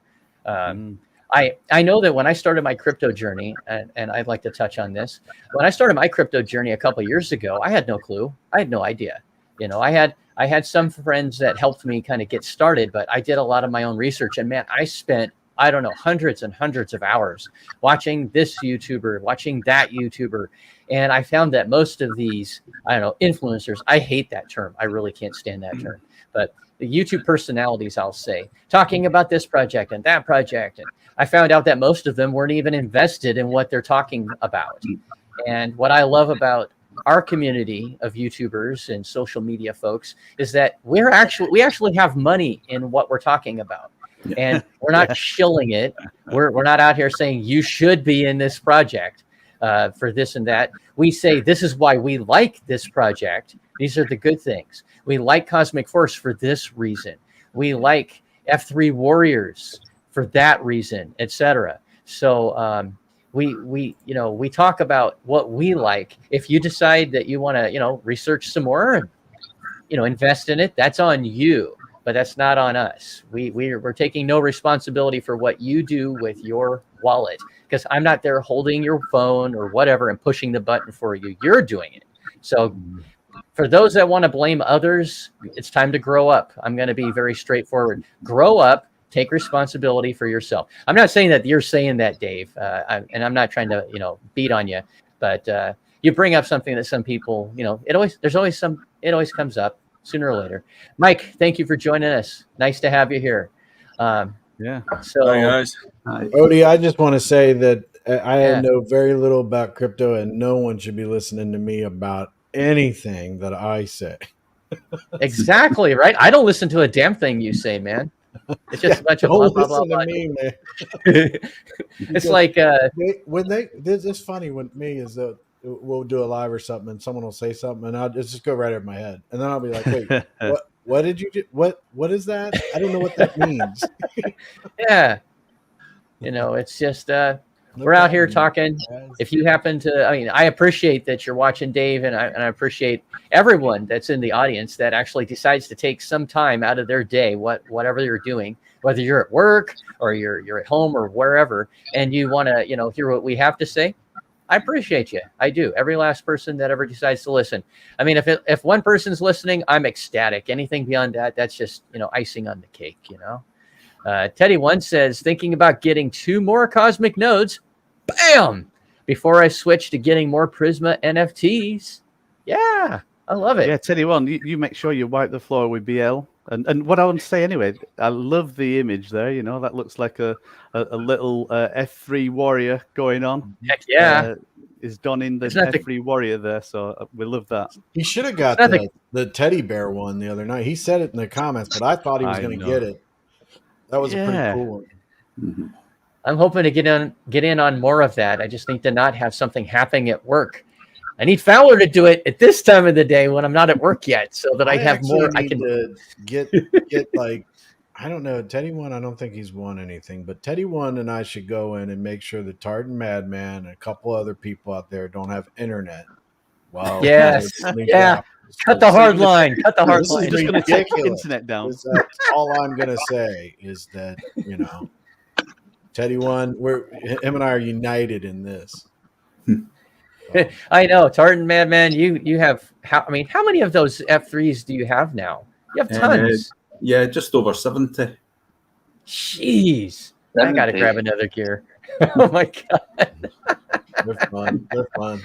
[SPEAKER 1] I know that when I started my crypto journey, and I'd like to touch on this, when I started my crypto journey a couple of years ago, I had no clue. I had no idea. I had some friends that helped me kind of get started, but I did a lot of my own research. And man, I spent, I don't know, hundreds and hundreds of hours watching this YouTuber, watching that YouTuber. And I found that most of these, I don't know, influencers, I hate that term. I really can't stand that term. But the YouTube personalities, I'll say, talking about this project and that project. And I found out that most of them weren't even invested in what they're talking about. And what I love about our community of YouTubers and social media folks is that we actually have money in what we're talking about. And we're not shilling it. We're not out here saying you should be in this project for this and that. We say this is why we like this project. These are the good things. We like Cosmic Force for this reason. We like F3 Warriors for that reason, etc. So we talk about what we like. If you decide that you want to research some more and invest in it, that's on you. But that's not on us. We're taking no responsibility for what you do with your wallet, because I'm not there holding your phone or whatever and pushing the button for you. You're doing it. So for those that want to blame others, it's time to grow up. I'm going to be very straightforward. Grow up. Take responsibility for yourself. I'm not saying that you're saying that, Dave, and I'm not trying to beat on you, but you bring up something that some people it always comes up sooner or later. Mike, thank you for joining us. Nice to have you here.
[SPEAKER 2] Yeah.
[SPEAKER 6] So, hi guys.
[SPEAKER 5] Odie, I just want to say that I know very little about crypto, and no one should be listening to me about anything that I say.
[SPEAKER 1] Exactly right. I don't listen to a damn thing you say, man. It's just a bunch of blah blah blah blah.
[SPEAKER 5] Me, man.
[SPEAKER 1] It's like
[SPEAKER 5] it's funny with me is that we'll do a live or something, and someone will say something, and I'll just go right over my head, and then I'll be like, "Wait, what did you do? What is that? I don't know what that means."
[SPEAKER 1] Yeah, it's just we're out here talking. If you happen to, I appreciate that you're watching, Dave, and I appreciate everyone that's in the audience that actually decides to take some time out of their day, whatever you're doing, whether you're at work or you're at home or wherever, and you want to hear what we have to say. I appreciate you. I do. Every last person that ever decides to listen. I mean, if one person's listening, I'm ecstatic. Anything beyond that, that's just icing on the cake. Teddy One says, thinking about getting 2 more cosmic nodes, bam, before I switch to getting more Prisma NFTs. Yeah, I love it.
[SPEAKER 2] Yeah, Teddy One, you make sure you wipe the floor with BL. And what I want to say anyway, I love the image there. That looks like a little F3 warrior going on.
[SPEAKER 1] Heck yeah.
[SPEAKER 2] Is donning the F3 warrior there, so we love that.
[SPEAKER 5] He should have got the teddy bear one the other night. He said it in the comments, but I thought he was going to get it. That was a pretty cool one.
[SPEAKER 6] Mm-hmm.
[SPEAKER 1] I'm hoping to get in on more of that. I just need to not have something happening at work. I need Fowler to do it at this time of the day when I'm not at work yet, so that I have more. I can
[SPEAKER 5] get like, I don't know, Teddy One. I don't think he's won anything, but Teddy One and I should go in and make sure that Tartan Madman and a couple other people out there don't have internet. Wow.
[SPEAKER 1] Yes. Yeah. Cut the hard line. Cut the hard
[SPEAKER 5] This is
[SPEAKER 1] line.
[SPEAKER 2] Just going to take
[SPEAKER 5] ridiculous.
[SPEAKER 2] internet down.
[SPEAKER 5] That's all I'm gonna say is that Teddy one, him and I are united in this.
[SPEAKER 1] I know, Tartan Madman. You have how many of those F3s do you have now? You have tons.
[SPEAKER 6] Yeah, just over 70.
[SPEAKER 1] Jeez, I gotta grab another gear. Oh my god.
[SPEAKER 5] They're fun. They're fun.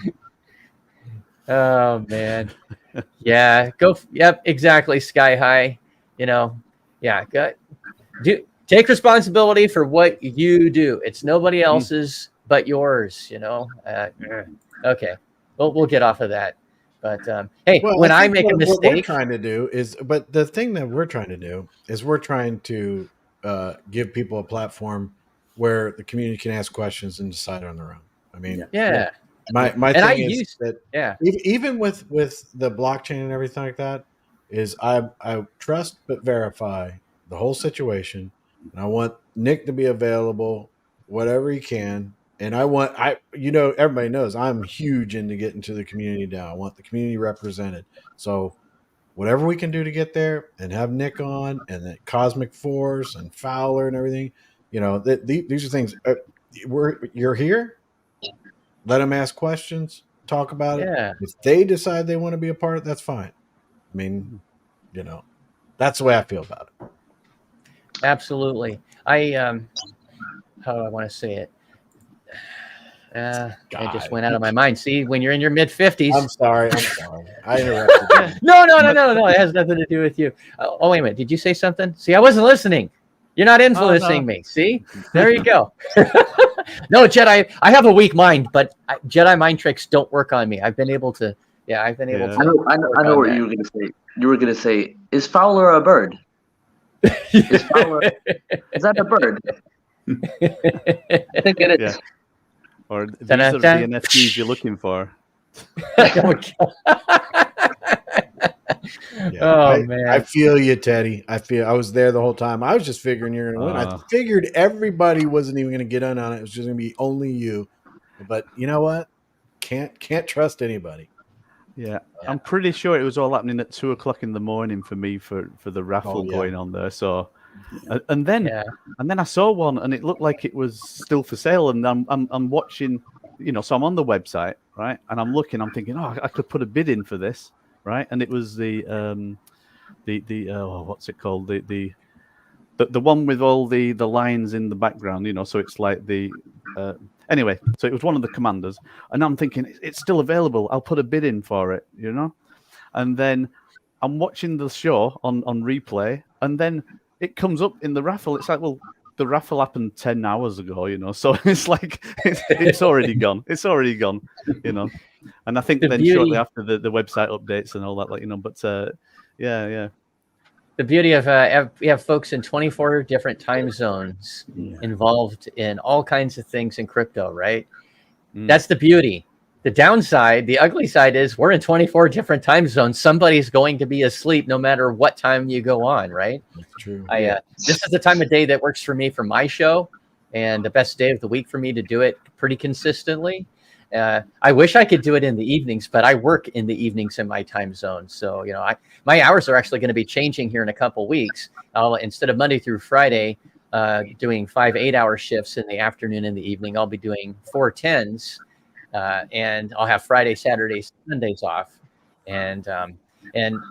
[SPEAKER 1] Oh man. Yeah. Yep. Exactly. Sky high. Yeah. Take responsibility for what you do. It's nobody else's but yours. Okay. We'll get off of that. But hey, when I make a mistake,
[SPEAKER 5] what we're trying to do is, but the thing that we're trying to do is we're trying to give people a platform where the community can ask questions and decide on their own. I mean,
[SPEAKER 1] yeah.
[SPEAKER 5] My
[SPEAKER 1] And
[SPEAKER 5] thing
[SPEAKER 1] I
[SPEAKER 5] is
[SPEAKER 1] use
[SPEAKER 5] that
[SPEAKER 1] yeah.
[SPEAKER 5] even with the blockchain and everything like that, is I trust but verify the whole situation, and I want Nick to be available whatever he can. And everybody knows I'm huge into getting to the community now. I want the community represented. So whatever we can do to get there and have Nick on and then Cosmic Force and Fowler and everything, these are things you're here. Let them ask questions, talk about it. If they decide they want to be a part, that's fine. I mean, that's the way I feel about it.
[SPEAKER 1] Absolutely. How do I want to say it? It just went out of my mind. See, when you're in your mid-50s.
[SPEAKER 5] I'm sorry. I interrupted you.
[SPEAKER 1] No. It has nothing to do with you. Oh, wait a minute. Did you say something? See, I wasn't listening. You're not influencing me. See? There you go. No, Jedi. I have a weak mind, but Jedi mind tricks don't work on me. I've been able to. I
[SPEAKER 3] know what you were going to say. You were going to say, "Is Fowler a bird? Is that a bird?" I think it is.
[SPEAKER 2] Yeah. Or these are the NFTs you're looking for.
[SPEAKER 1] Man.
[SPEAKER 5] I feel you, Teddy. I was there the whole time. I was just figuring you're going to win. I figured everybody wasn't even going to get on it. It was just going to be only you. But you know what? Can't trust anybody.
[SPEAKER 2] Yeah, I'm pretty sure it was all happening at 2:00 in the morning for me for the raffle going on there. So, and then I saw one and it looked like it was still for sale. And I'm watching, so I'm on the website, right? And I'm looking, I'm thinking, I could put a bid in for this, right? And it was the what's it called? The one with all the lines in the background, so it's like the anyway, so it was one of the commanders, and I'm thinking it's still available. I'll put a bid in for it, and then I'm watching the show on replay, and then it comes up in the raffle. It's like, well, the raffle happened 10 hours ago, so it's like it's already gone. It's already gone, And I think shortly after the website updates and all that, but yeah.
[SPEAKER 1] The beauty of we have folks in 24 different time zones involved in all kinds of things in crypto, right? That's the beauty. The downside, the ugly side is we're in 24 different time zones. Somebody's going to be asleep no matter what time you go on, right?
[SPEAKER 5] That's true.
[SPEAKER 1] This is the time of day that works for me for my show and the best day of the week for me to do it pretty consistently. I wish I could do it in the evenings, but I work in the evenings in my time zone. So, my hours are actually going to be changing here in a couple weeks. Instead of Monday through Friday, doing 5 8-hour shifts in the afternoon and the evening, I'll be doing 4 10s, and I'll have Friday, Saturdays, Sundays off. And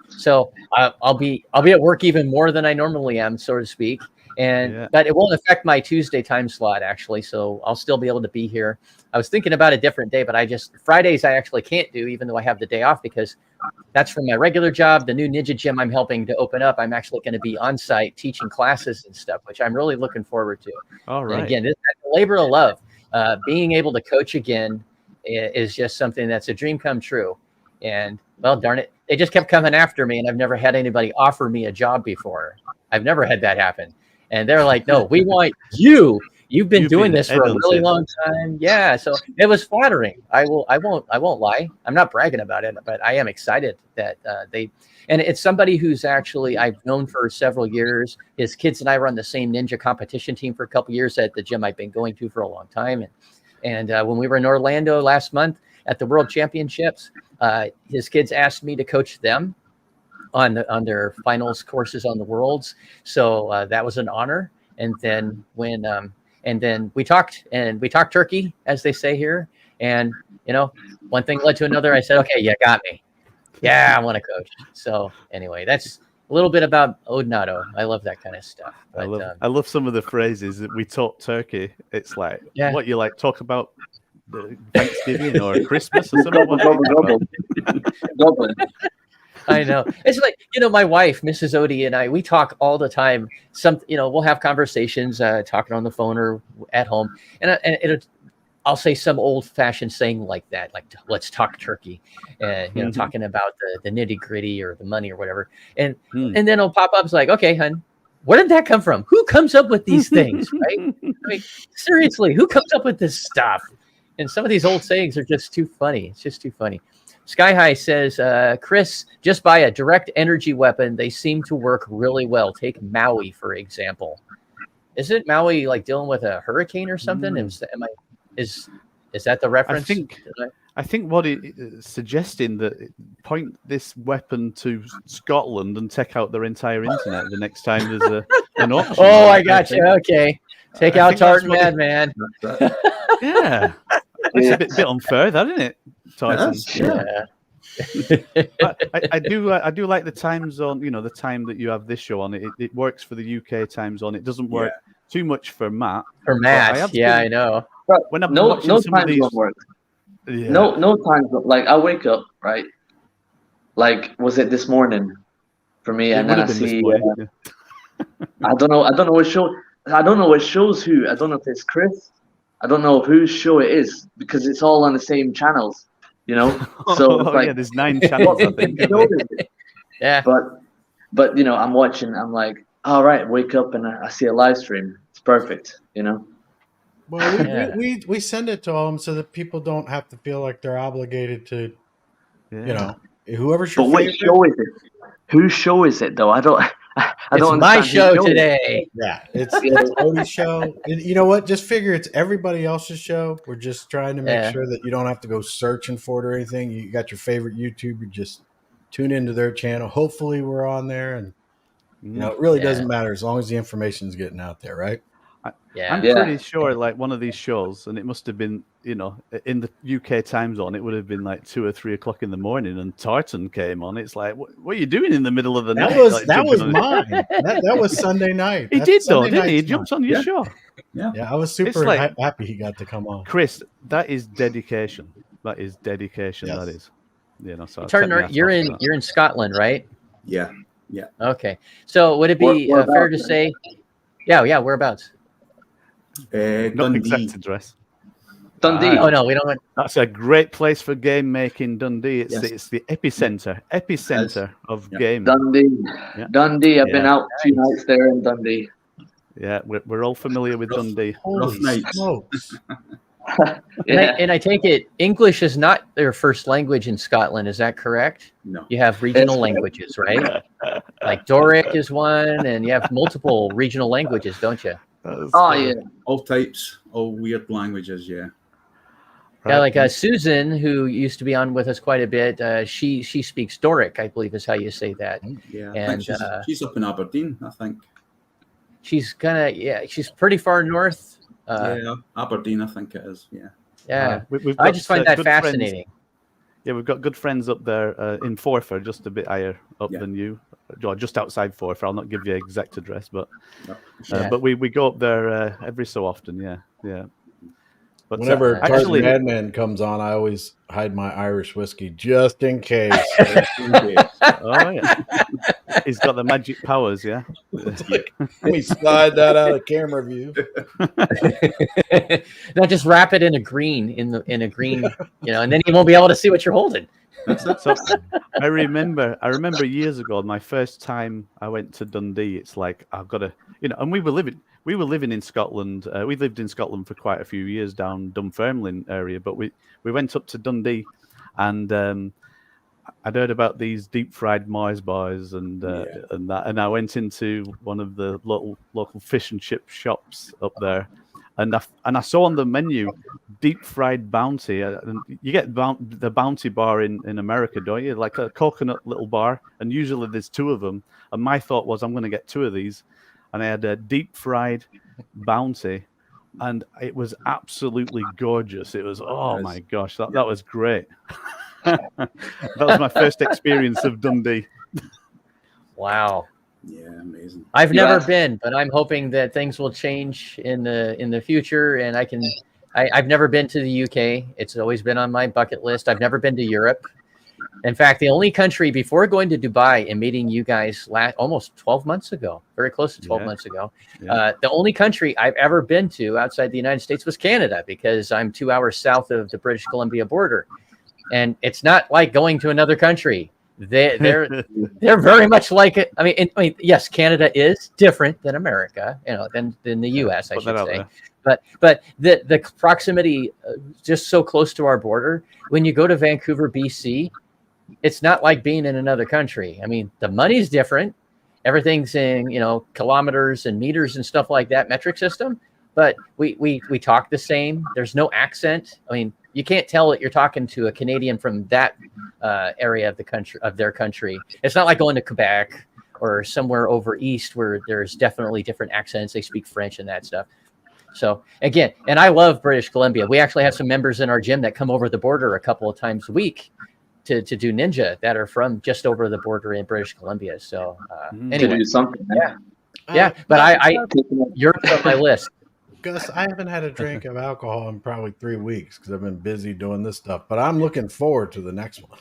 [SPEAKER 1] so I'll be at work even more than I normally am, so to speak. But it won't affect my Tuesday time slot, actually. So I'll still be able to be here. I was thinking about a different day, but Fridays I actually can't do, even though I have the day off, because that's from my regular job. The new Ninja Gym I'm helping to open up, I'm actually going to be on site teaching classes and stuff, which I'm really looking forward to.
[SPEAKER 2] All right.
[SPEAKER 1] And again, this is a labor of love. Being able to coach again is just something that's a dream come true. And well, darn it, they just kept coming after me, and I've never had anybody offer me a job before. I've never had that happen. And they're like, no, we want you. You've been doing this for a really long time. Yeah. So it was flattering. I won't lie. I'm not bragging about it, but I am excited that and it's somebody who's actually I've known for several years. His kids and I run the same ninja competition team for a couple of years at the gym I've been going to for a long time. And when we were in Orlando last month, at the World Championships. His kids asked me to coach them on their finals courses on the Worlds, so that was an honor. And then we talked turkey, as they say here, and one thing led to another. I said, okay, you got me. Yeah, I want to coach. So anyway, that's a little bit about Odnato. I love that kind of stuff. But,
[SPEAKER 2] I love some of the phrases that we talk turkey. It's like, what you like talk about Thanksgiving or Christmas or something.
[SPEAKER 3] Goblin.
[SPEAKER 1] I know. It's like, my wife, Mrs. Odie, and we talk all the time. We'll have conversations talking on the phone or at home. And I'll say some old-fashioned saying like that, like, let's talk turkey, and, talking about the nitty-gritty or the money or whatever. And then it'll pop up. It's like, okay, hun, where did that come from? Who comes up with these things, right? I mean, seriously, who comes up with this stuff? And some of these old sayings are just too funny. It's just too funny. Sky High says, Chris, just buy a direct energy weapon. They seem to work really well. Take Maui, for example. Isn't Maui like dealing with a hurricane or something? Is that the reference?
[SPEAKER 2] I think what it is suggesting that point this weapon to Scotland and take out their entire internet the next time there's an auction.
[SPEAKER 1] Oh, I got you. Okay. Take out Tartan Madman.
[SPEAKER 2] Yeah. It's a bit unfair, that, isn't it, Tyson? I do like the time zone, the time that you have this show on. It works for the UK time zone. It doesn't work too much for Matt.
[SPEAKER 1] For Matt, I know.
[SPEAKER 3] When I'm watching some of these, no time zone. Like, I wake up, right? Like, was it this morning for me? And then I see, I don't know what show. I don't know what shows who. I don't know if it's Chris. I don't know whose show it is because it's all on the same channels, So it's like,
[SPEAKER 2] there's 9 channels, I think.
[SPEAKER 1] Yeah.
[SPEAKER 3] But I'm watching. I'm like, all right, wake up and I see a live stream. It's perfect,
[SPEAKER 5] Well, we send it to them so that people don't have to feel like they're obligated to, whoever's your favorite.
[SPEAKER 3] Which show is it? Whose show is it though? I don't.
[SPEAKER 1] It's my show today.
[SPEAKER 5] Yeah, it's Odie's show. And you know what? Just figure it's everybody else's show. We're just trying to make sure that you don't have to go searching for it or anything. You got your favorite YouTuber, just tune into their channel. Hopefully we're on there, and it really doesn't matter as long as the information's getting out there, right?
[SPEAKER 2] I'm pretty sure like one of these shows, and it must have been, in the UK time zone, it would have been like 2 or 3 o'clock in the morning, and Tartan came on. It's like, what are you doing in the middle of the night?
[SPEAKER 5] That was mine. That was Sunday night.
[SPEAKER 2] He did though, didn't he? He jumped on your show.
[SPEAKER 5] Yeah, I was super happy he got to come on.
[SPEAKER 2] Chris, that is dedication. That is dedication.
[SPEAKER 5] Yes.
[SPEAKER 2] That is. So
[SPEAKER 1] Turner, you're in Scotland, right?
[SPEAKER 6] Yeah.
[SPEAKER 1] Okay. So would it be fair to say? Yeah. Whereabouts?
[SPEAKER 2] Not exact address.
[SPEAKER 3] Dundee.
[SPEAKER 1] Oh no, we don't want.
[SPEAKER 2] That's a great place for game making. Dundee. It's the epicenter of game.
[SPEAKER 3] Dundee. Yeah. Dundee. I've been out 2 nights there in Dundee.
[SPEAKER 2] Yeah, we're all familiar with Dundee.
[SPEAKER 5] Rough nights.
[SPEAKER 1] And I take it English is not their first language in Scotland. Is that correct?
[SPEAKER 6] No.
[SPEAKER 1] You have regional languages, right? Like Doric is one, and you have multiple regional languages, don't you?
[SPEAKER 3] Yeah.
[SPEAKER 6] All types, all weird languages, yeah.
[SPEAKER 1] Yeah, like Susan, who used to be on with us quite a bit, she speaks Doric, I believe is how you say that.
[SPEAKER 6] Yeah,
[SPEAKER 1] and
[SPEAKER 6] she's up in Aberdeen, I think.
[SPEAKER 1] She's she's pretty far north.
[SPEAKER 6] Aberdeen, I think it is, yeah.
[SPEAKER 1] Yeah,
[SPEAKER 2] we've
[SPEAKER 1] I just find that fascinating.
[SPEAKER 2] Friends. Yeah, we've got good friends up there in Forfar, just a bit higher up than you, just outside Forfar. I'll not give you an exact address, but we go up there every so often. Yeah. But
[SPEAKER 5] whenever Tartan Madman comes on, I always hide my Irish whiskey just in case.
[SPEAKER 2] Oh yeah, he's got the magic powers. Yeah,
[SPEAKER 5] let me slide that out of camera view.
[SPEAKER 1] Now just wrap it in a green, in a green, and then you won't be able to see what you're holding.
[SPEAKER 2] So, I remember years ago, my first time I went to Dundee. It's like I've got to, and we were living in Scotland. We lived in Scotland for quite a few years down Dunfermline area, but we went up to Dundee, and I'd heard about these deep fried Mars bars and that, and I went into one of the local fish and chip shops up there, and I saw on the menu deep fried bounty. And you get the bounty bar in America, don't you? Like a coconut little bar, and usually there's 2 of them. And my thought was, I'm going to get 2 of these, and I had a deep fried bounty, and it was absolutely gorgeous. It was, oh my gosh, that was great. That was my first experience of Dundee.
[SPEAKER 1] Wow.
[SPEAKER 6] Yeah, amazing.
[SPEAKER 1] I've never been, but I'm hoping that things will change in the future, and I've never been to the UK. It's always been on my bucket list. I've never been to Europe. In fact, the only country before going to Dubai and meeting you guys almost 12 months ago, very close to 12 months ago, the only country I've ever been to outside the United States was Canada, because I'm 2 hours south of the British Columbia border. And it's not like going to another country. They're very much like it. I mean, yes, Canada is different than America, than the U.S. I should say. But the proximity, just so close to our border. When you go to Vancouver, BC, it's not like being in another country. I mean, the money's different. Everything's in kilometers and meters and stuff like that, metric system. But we talk the same. There's no accent. I mean, you can't tell that you're talking to a Canadian from that area of their country. It's not like going to Quebec or somewhere over east where there's definitely different accents. They speak French and that stuff. So again, and I love British Columbia. We actually have some members in our gym that come over the border a couple of times a week to do ninja that are from just over the border in British Columbia. So anyway,
[SPEAKER 3] to do something.
[SPEAKER 1] Yeah. But Europe's on my list.
[SPEAKER 5] Gus, I haven't had a drink of alcohol in probably 3 weeks because I've been busy doing this stuff, but I'm looking forward to the next one.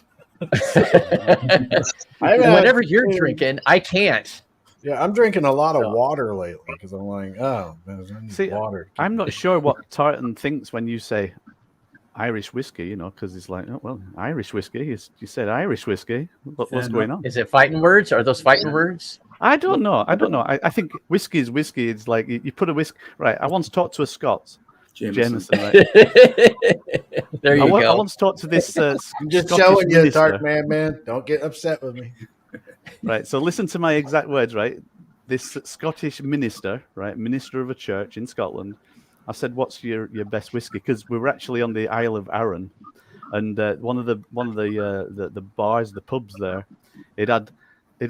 [SPEAKER 1] Whatever you're drinking, I can't.
[SPEAKER 5] Yeah, I'm drinking a lot of water lately because I'm like, oh, man, I need water.
[SPEAKER 2] I'm not sure what Tartan thinks when you say Irish whiskey, because it's like, oh, well, Irish whiskey. You said Irish whiskey. What's going on?
[SPEAKER 1] Is it fighting words? Are those fighting words?
[SPEAKER 2] I don't know. I think whiskey is whiskey. It's like you put a whiskey. Right. I once talked to a Scot, Jameson. Right?
[SPEAKER 1] There you go.
[SPEAKER 2] I once talked to this.
[SPEAKER 5] I'm just
[SPEAKER 2] Scottish
[SPEAKER 5] telling you,
[SPEAKER 2] minister.
[SPEAKER 5] Tart man. Don't get upset with me.
[SPEAKER 2] Right. So listen to my exact words. Right. This Scottish minister, right, minister of a church in Scotland. I said, "What's your best whiskey?" Because we were actually on the Isle of Arran, and one of the bars, the pubs there, it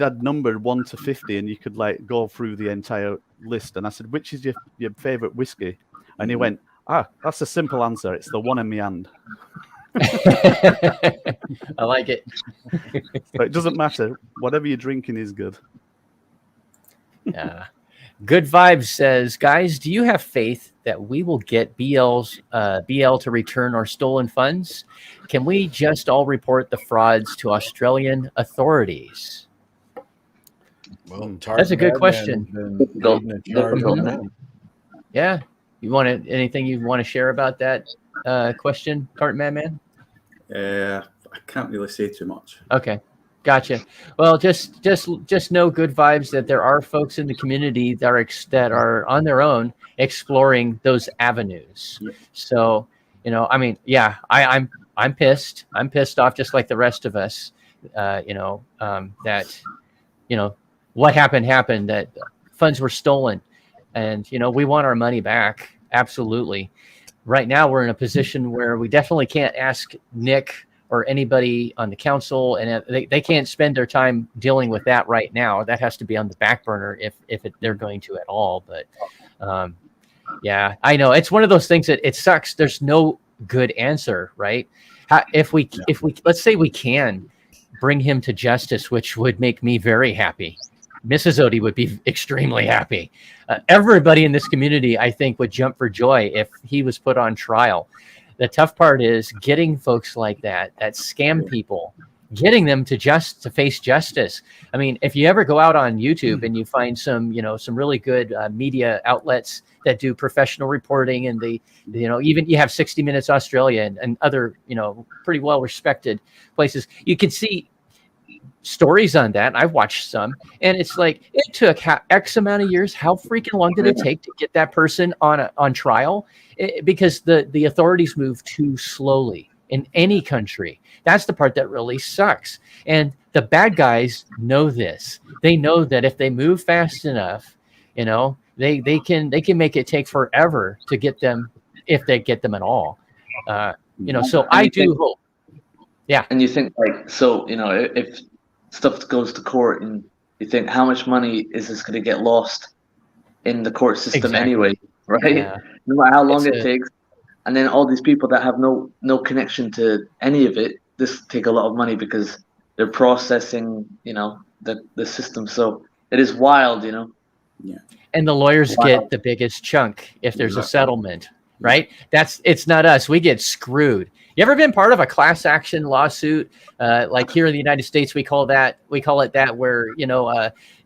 [SPEAKER 2] had numbered 1 to 50, and you could like go through the entire list. And I said, "Which is your favorite whiskey?" And he went, "That's a simple answer. It's the one in my hand."
[SPEAKER 1] I like it.
[SPEAKER 2] But it doesn't matter. Whatever you're drinking is good.
[SPEAKER 1] Yeah. Good Vibes says, guys, do you have faith that we will get BL to return our stolen funds? Can we just all report the frauds to Australian authorities?
[SPEAKER 5] Well,
[SPEAKER 1] that's a good question. Yeah. Anything you want to share about that question, Tartan Madman?
[SPEAKER 6] I can't really say too much.
[SPEAKER 1] Okay. Gotcha. Well, just know, Good Vibes, that there are folks in the community that are on their own exploring those avenues. Yeah. So, I'm pissed. I'm pissed off just like the rest of us. That what happened. That funds were stolen, and we want our money back. Absolutely. Right now, we're in a position where we definitely can't ask Nick or anybody on the council, and they can't spend their time dealing with that right now. That has to be on the back burner if they're going to at all. But yeah, I know it's one of those things that it sucks. There's no good answer, right? If we let's say we can bring him to justice, which would make me very happy. Mrs. Odie would be extremely happy. Everybody in this community, I think, would jump for joy if he was put on trial. The tough part is getting folks like that scam people, getting them to face justice. I mean, if you ever go out on YouTube and you find some really good media outlets that do professional reporting, and even you have 60 Minutes Australia and other, pretty well respected places, you can see stories on that. I've watched some, and it's like it took X amount of years. How freaking long did it take to get that person on trial? Because the authorities move too slowly in any country. That's the part that really sucks. And the bad guys know this. They know that if they move fast enough, they can make it take forever to get them, if they get them at all. So I do hope. Yeah.
[SPEAKER 3] And you think like, so, if stuff goes to court, and you think how much money is this going to get lost in the court system
[SPEAKER 1] Exactly.
[SPEAKER 3] anyway, right?
[SPEAKER 1] Yeah.
[SPEAKER 3] No matter how long it takes. And then all these people that have no connection to any of it, this take a lot of money because they're processing, the system. So it is wild,
[SPEAKER 6] Yeah.
[SPEAKER 1] And the lawyers get the biggest chunk if there's a settlement, right? It's not us. We get screwed. You ever been part of a class action lawsuit? Like here in the United States, we call it that, where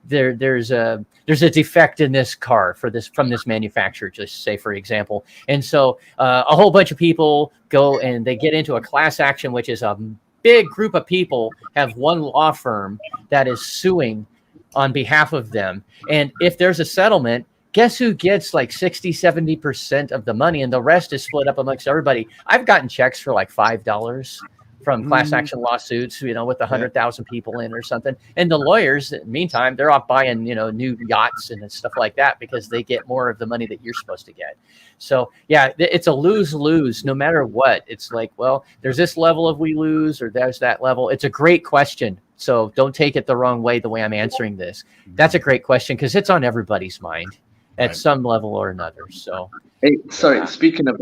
[SPEAKER 1] there's a defect in this car from this manufacturer, just say for example, and so a whole bunch of people go and they get into a class action, which is a big group of people have one law firm that is suing on behalf of them, and if there's a settlement, guess who gets like 60-70% of the money, and the rest is split up amongst everybody. I've gotten checks for like $5 from class action lawsuits, with 100,000 people in or something. And the lawyers, meantime, they're off buying, new yachts and stuff like that because they get more of the money that you're supposed to get. So yeah, it's a lose-lose no matter what. It's like, well, there's this level of we lose, or there's that level. It's a great question. So don't take it the wrong way, the way I'm answering this. That's a great question because it's on everybody's mind at some level or another. So,
[SPEAKER 3] hey, sorry. Speaking of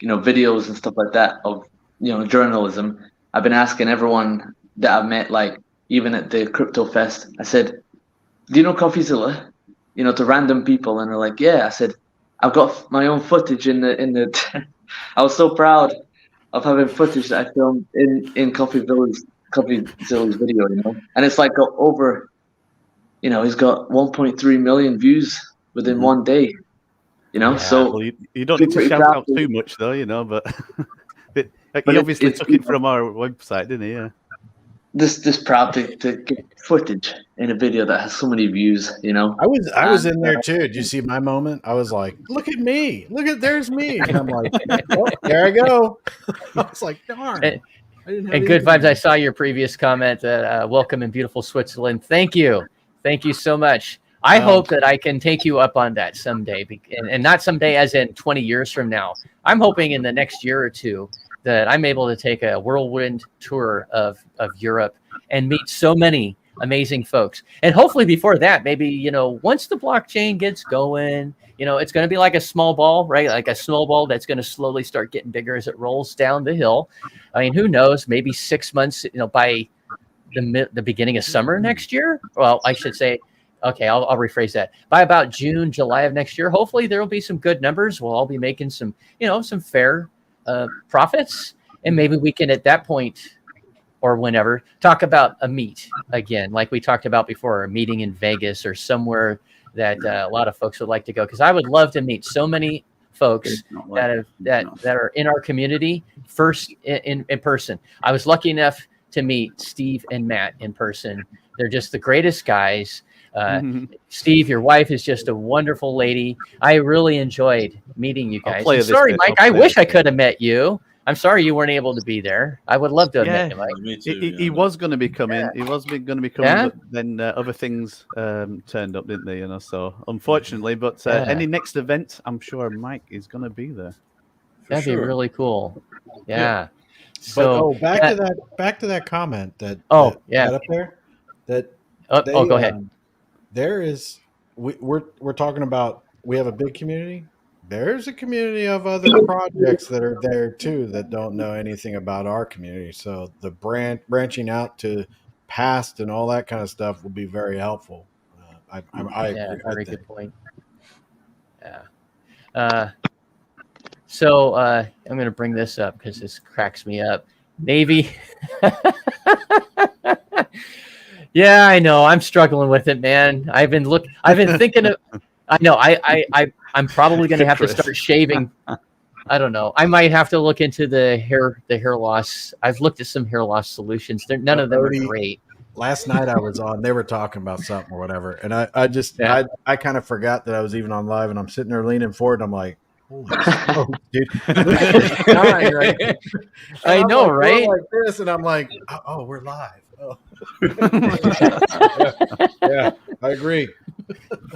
[SPEAKER 3] videos and stuff like that of journalism, I've been asking everyone that I've met, like even at the Crypto Fest, I said, "Do you know CoffeeZilla?" To random people, and they're like, "Yeah." I said, "I've got my own footage in the." I was so proud of having footage that I filmed in CoffeeZilla's video, and it's like got over. He's got 1.3 million views within one day. So
[SPEAKER 2] well, you don't need to shout out too much, though, but he obviously took it from our website, didn't he? Yeah.
[SPEAKER 3] This proud to get footage in a video that has so many views.
[SPEAKER 5] I was in there too. Did you see my moment? I was like, "Look at me! There's me!" And I'm like, "Oh, there I go." I was like, "Darn."
[SPEAKER 1] And good vibes. I saw your previous comment that welcome in beautiful Switzerland. Thank you so much. I hope that I can take you up on that someday, and not someday as in 20 years from now. I'm hoping in the next year or two that I'm able to take a whirlwind tour of Europe and meet so many amazing folks. And hopefully before that, maybe, once the blockchain gets going, it's going to be like a small ball, right? Like a snowball that's going to slowly start getting bigger as it rolls down the hill. I mean, who knows, maybe 6 months, by the beginning of summer next year. Well, I should say, okay, I'll rephrase that. By about June, July of next year, hopefully there will be some good numbers. We'll all be making some fair profits, and maybe we can at that point or whenever talk about a meet again, like we talked about before, a meeting in Vegas or somewhere that a lot of folks would like to go, because I would love to meet so many folks that are in our community first in person. I was lucky enough to meet Steve and Matt in person. They're just the greatest guys. Steve, your wife is just a wonderful lady. I really enjoyed meeting you guys. Sorry, Mike, I wish I could have met you. I'm sorry you weren't able to be there. I would love to have met you, Mike.
[SPEAKER 6] Me too,
[SPEAKER 2] He was going to be coming. He was going to be coming, but then other things turned up, didn't they? So unfortunately, but any next event, I'm sure Mike is going to be there.
[SPEAKER 1] That'd be really cool. Yeah.
[SPEAKER 5] So back to that comment that up there.
[SPEAKER 1] Go ahead.
[SPEAKER 5] There is we're talking about, we have a big community. There's a community of other projects that are there too that don't know anything about our community. So the branching out to past and all that kind of stuff will be very helpful. I agree.
[SPEAKER 1] Very good point. Yeah. So I'm going to bring this up because this cracks me up. Navy. Yeah, I know. I'm struggling with it, man. I've been thinking of. I know. I'm probably going to have to start shaving. I don't know. I might have to look into the hair loss. I've looked at some hair loss solutions. None of them are great.
[SPEAKER 5] Last night I was on, they were talking about something or whatever. And I kind of forgot that I was even on live, and I'm sitting there leaning forward. And I'm like, holy smokes, dude. Right?
[SPEAKER 1] I know, right?
[SPEAKER 5] Like this, and I'm like, oh, we're live. Oh. Yeah, I agree.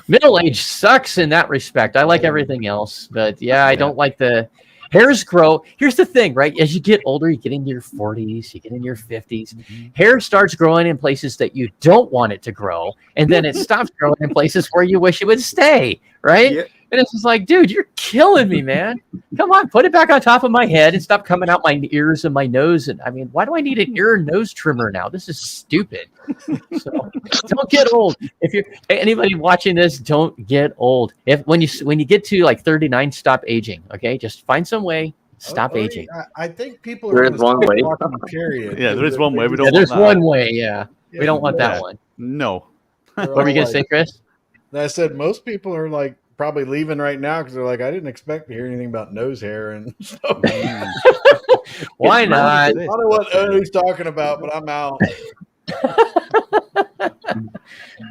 [SPEAKER 1] Middle age sucks in that respect. I like everything else, but yeah, I don't like the hairs grow. Here's the thing, right? As you get older, you get into your 40s, you get into your 50s, hair starts growing in places that you don't want it to grow, and then it stops growing in places where you wish it would stay, right?
[SPEAKER 6] Yep.
[SPEAKER 1] And it's just like, dude, you're killing me, man. Come on, put it back on top of my head and stop coming out my ears and my nose. And I mean, why do I need an ear and nose trimmer now? This is stupid. So don't get old. If you're anybody watching this, don't get old. When you get to like 39, stop aging. Okay, just find some way. Stop aging.
[SPEAKER 5] I think people
[SPEAKER 3] There
[SPEAKER 5] are
[SPEAKER 3] is one way.
[SPEAKER 5] period.
[SPEAKER 2] Yeah, there is one way. We
[SPEAKER 1] Yeah,
[SPEAKER 2] don't
[SPEAKER 1] there's
[SPEAKER 2] want that.
[SPEAKER 1] one way. Yeah, we don't want that one.
[SPEAKER 2] No.
[SPEAKER 1] What were you gonna say, Chris?
[SPEAKER 5] I said most people are like probably leaving right now because they're like, I didn't expect to hear anything about nose hair and stuff.
[SPEAKER 1] Why not?
[SPEAKER 5] I don't know what Odie's talking about, but I'm out.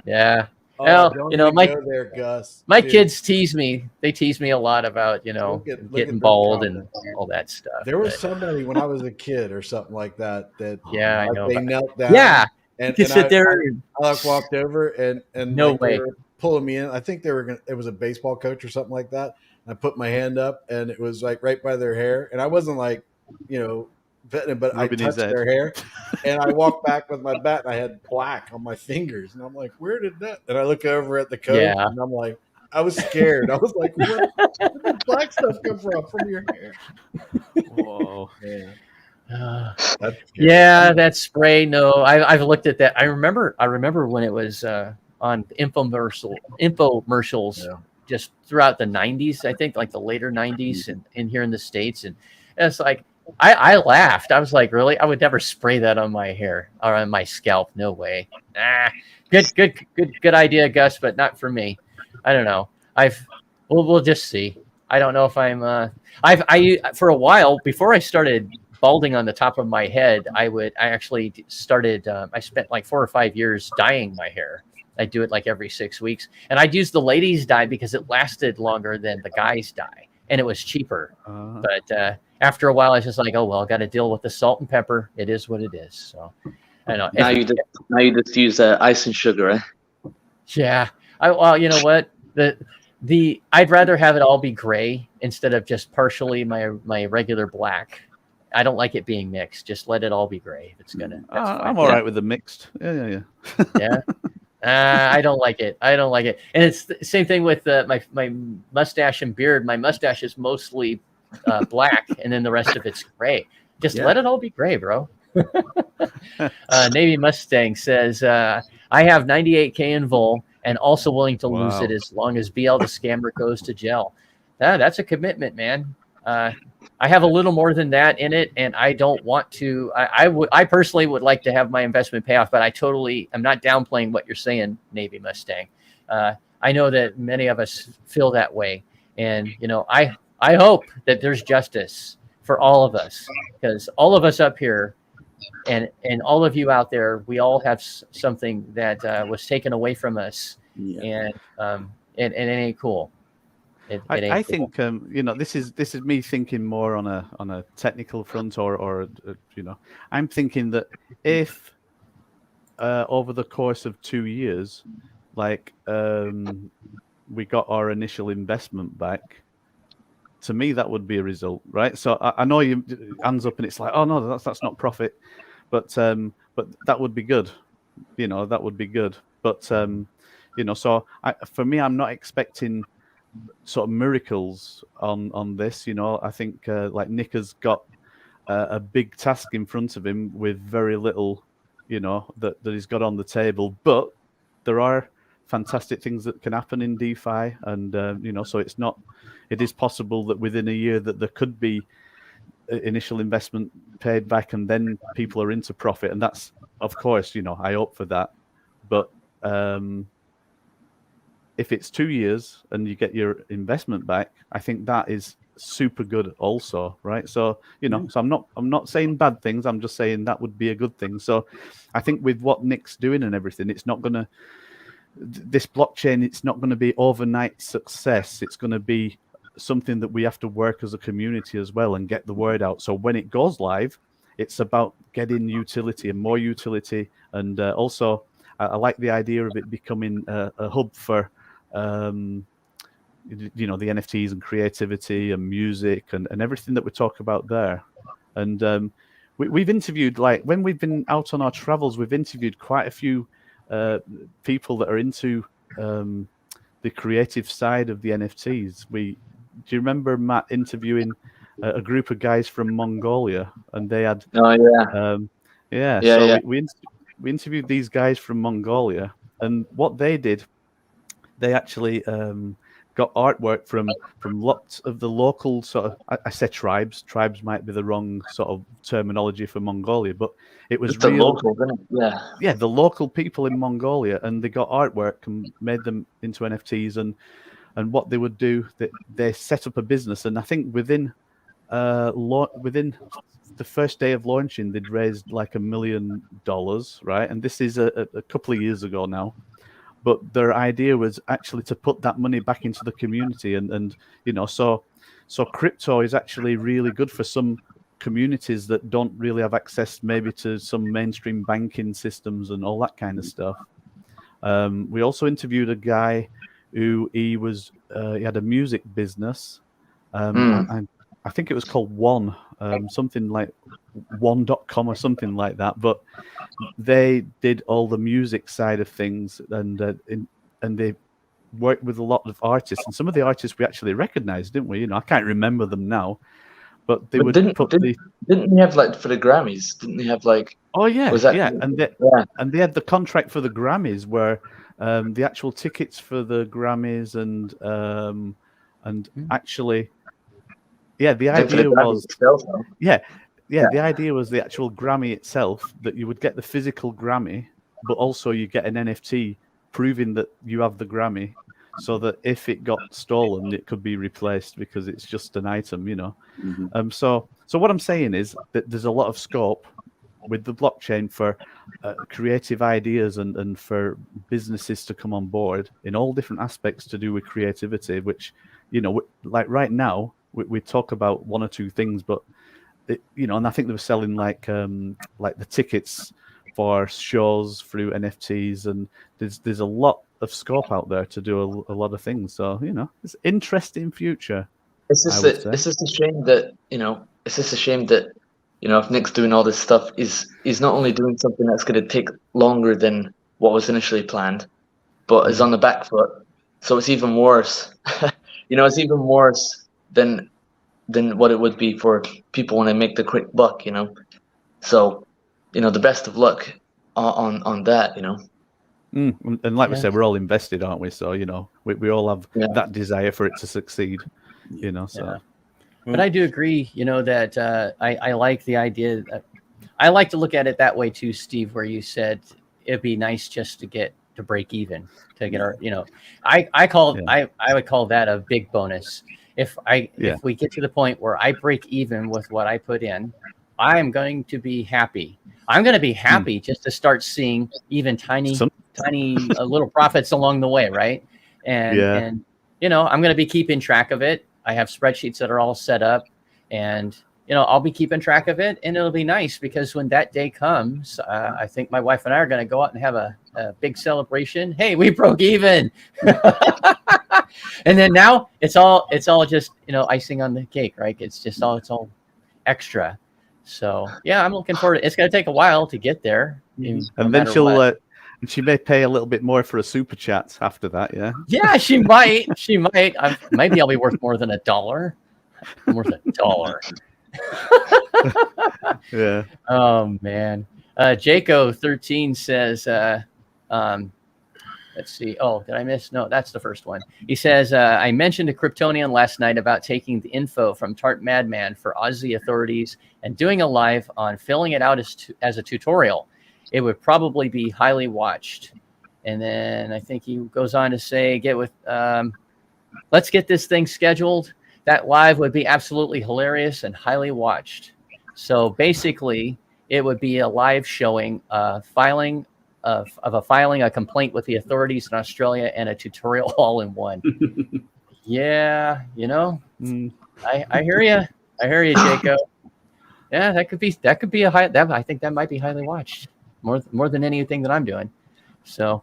[SPEAKER 1] Yeah.
[SPEAKER 5] Oh,
[SPEAKER 1] Well,
[SPEAKER 5] don't
[SPEAKER 1] you know,
[SPEAKER 5] even
[SPEAKER 1] my
[SPEAKER 5] go there, Gus.
[SPEAKER 1] my
[SPEAKER 5] Dude,
[SPEAKER 1] kids tease me. They tease me a lot about, you know,
[SPEAKER 5] Look at
[SPEAKER 1] getting
[SPEAKER 5] those
[SPEAKER 1] bald and
[SPEAKER 5] comments.
[SPEAKER 1] all that stuff.
[SPEAKER 5] There was
[SPEAKER 1] but-
[SPEAKER 5] somebody when I was a kid or something like that
[SPEAKER 1] Yeah, I
[SPEAKER 5] like,
[SPEAKER 1] know
[SPEAKER 5] they
[SPEAKER 1] about-
[SPEAKER 5] knelt down.
[SPEAKER 1] Yeah,
[SPEAKER 5] and,
[SPEAKER 1] you can
[SPEAKER 5] and
[SPEAKER 1] sit
[SPEAKER 5] I,
[SPEAKER 1] there.
[SPEAKER 5] I like walked over and
[SPEAKER 1] No
[SPEAKER 5] like,
[SPEAKER 1] way.
[SPEAKER 5] they were pulling me in. I think they were gonna. It was a baseball coach or something like that. And I put my hand up and it was like right by their hair, and I wasn't like, you know, petting it, but I
[SPEAKER 2] Rubbing his
[SPEAKER 5] touched
[SPEAKER 2] head.
[SPEAKER 5] their hair, and I walked back with my bat, and I had plaque on my fingers, and I'm like, where did that? And I look over at the coach,
[SPEAKER 1] Yeah.
[SPEAKER 5] and I'm like, I was scared. I was like, where did the black stuff come from your hair?
[SPEAKER 2] Whoa.
[SPEAKER 5] Yeah,
[SPEAKER 1] Uh,
[SPEAKER 5] that's scary.
[SPEAKER 1] yeah, that spray. No, I've looked at that. I remember when it was on infomercials
[SPEAKER 5] Yeah.
[SPEAKER 1] just throughout the 90s. I think like the later 90s and in here in the States, and it's like I laughed. I was like, really? I would never spray that on my hair or on my scalp. No way. Good idea, Gus, but not for me. I don't know. We'll just see. I don't know if I'm. I for a while before I started balding on the top of my head, I actually started. I spent like 4 or 5 years dyeing my hair. I do it like every 6 weeks, and I'd use the ladies' dye because it lasted longer than the guys' dye, and it was cheaper. But after a while, I was just like, oh well, got to deal with the salt and pepper. It is what it is. So I don't know.
[SPEAKER 3] Now you just use ice and sugar, eh?
[SPEAKER 1] Yeah. Well, you know what? I'd rather have it all be gray instead of just partially my regular black. I don't like it being mixed. Just let it all be gray if it's gonna. That's fine.
[SPEAKER 2] I'm all right with the mixed. Yeah.
[SPEAKER 1] Yeah. I don't like it. And it's the same thing with my mustache and beard. My mustache is mostly black, and then the rest of it's gray. Just let it all be gray, bro. Navy Mustang says, I have 98K in Vol and also willing to lose it as long as BL the Scammer goes to jail. That's a commitment, man. I have a little more than that in it, and I don't want to. I personally would like to have my investment pay off, but I'm not downplaying what you're saying, Navy Mustang. I know that many of us feel that way, and you know, I hope that there's justice for all of us, because all of us up here and all of you out there, we all have something that was taken away from us, and it ain't cool.
[SPEAKER 2] I think you know, this is me thinking more on a technical front, or you know, I'm thinking that if over the course of 2 years, like we got our initial investment back, to me that would be a result, right? So I know you hands up and it's like, oh no, that's not profit, but that would be good, you know, that would be good. But you know, so for me, I'm not expecting sort of miracles on this. You know, I think like Nick has got a big task in front of him with very little, you know, that he's got on the table. But there are fantastic things that can happen in DeFi, and you know, so it is possible that within a year that there could be initial investment paid back, and then people are into profit, and that's, of course, you know, I hope for that. But if it's 2 years and you get your investment back, I think that is super good also, right? So, you know, so I'm not saying bad things, I'm just saying that would be a good thing. So I think with what Nick's doing and everything, it's not gonna, this blockchain, it's not going to be overnight success. It's going to be something that we have to work as a community as well and get the word out. So when it goes live, it's about getting utility and more utility. And also, I like the idea of it becoming a hub for the NFTs and creativity and music and everything that we talk about there. And we've interviewed, like when we've been out on our travels, we've interviewed quite a few people that are into the creative side of the NFTs. Do you remember Matt interviewing a group of guys from Mongolia, and they had we interviewed these guys from Mongolia, and what they did, they actually got artwork from lots of the local sort of, I said tribes might be the wrong sort of terminology for Mongolia, but it was
[SPEAKER 3] the local, isn't it?
[SPEAKER 2] Yeah, the local people in Mongolia, and they got artwork and made them into NFTs, and what they would do, they set up a business, and I think within the first day of launching, they'd raised like $1 million, right? And this is a couple of years ago now. But their idea was actually to put that money back into the community, and so crypto is actually really good for some communities that don't really have access maybe to some mainstream banking systems and all that kind of stuff. We also interviewed a guy who he had a music business. I think it was called One, something like one.com or something like that. But they did all the music side of things, and they worked with a lot of artists. And some of the artists we actually recognized, didn't we? I can't remember them now, but they didn't
[SPEAKER 3] they have like for the Grammys? Didn't they have like?
[SPEAKER 2] Oh yeah,
[SPEAKER 3] was that,
[SPEAKER 2] and they had the contract for the Grammys, where the actual tickets for the Grammys and actually. Yeah, the idea was the idea was the actual Grammy itself, that you would get the physical Grammy, but also you get an NFT proving that you have the Grammy, so that if it got stolen, it could be replaced because it's just an item,
[SPEAKER 6] Mm-hmm.
[SPEAKER 2] So what I'm saying is that there's a lot of scope with the blockchain for creative ideas and for businesses to come on board in all different aspects to do with creativity, which, like right now, we talk about one or two things, but and I think they were selling like the tickets for shows through NFTs, and there's a lot of scope out there to do a lot of things. So it's an interesting future.
[SPEAKER 3] It's just a shame that if Nick's doing all this stuff, he's not only doing something that's going to take longer than what was initially planned, but is on the back foot. So it's even worse. It's even worse than what it would be for people when they make the quick buck, So, the best of luck on that,
[SPEAKER 2] And like we said, we're all invested, aren't we? So, we all have that desire for it to succeed, so.
[SPEAKER 1] Yeah. But I do agree, that I like the idea. I like to look at it that way too, Steve, where you said it'd be nice just to get to break even, to get our, I would call that a big bonus. If we get to the point where I break even with what I put in, I'm going to be happy. I'm going to be happy just to start seeing even tiny little profits along the way, right? And I'm going to be keeping track of it. I have spreadsheets that are all set up, and I'll be keeping track of it, and it'll be nice because when that day comes, I think my wife and I are going to go out and have a big celebration. Hey, we broke even. And then now it's all just icing on the cake, right? It's all extra. So yeah, I'm looking forward to it. It's going to take a while to get there,
[SPEAKER 2] and then she may pay a little bit more for a super chat after that.
[SPEAKER 1] Yeah, she might. Maybe I'll be worth more than $1. I'm worth $1.
[SPEAKER 2] Yeah.
[SPEAKER 1] Oh man. Jaco 13 says, let's see. Oh, did I miss? No, that's the first one. He says, I mentioned to Kryptonian last night about taking the info from Tart Madman for Aussie authorities and doing a live on filling it out as a tutorial. It would probably be highly watched. And then I think he goes on to say, let's get this thing scheduled. That live would be absolutely hilarious and highly watched. So basically, it would be a live showing filing a complaint with the authorities in Australia and a tutorial all in one. Yeah, I hear you. I hear you, Jacob. Yeah, that could be I think that might be highly watched more than anything that I'm doing. So,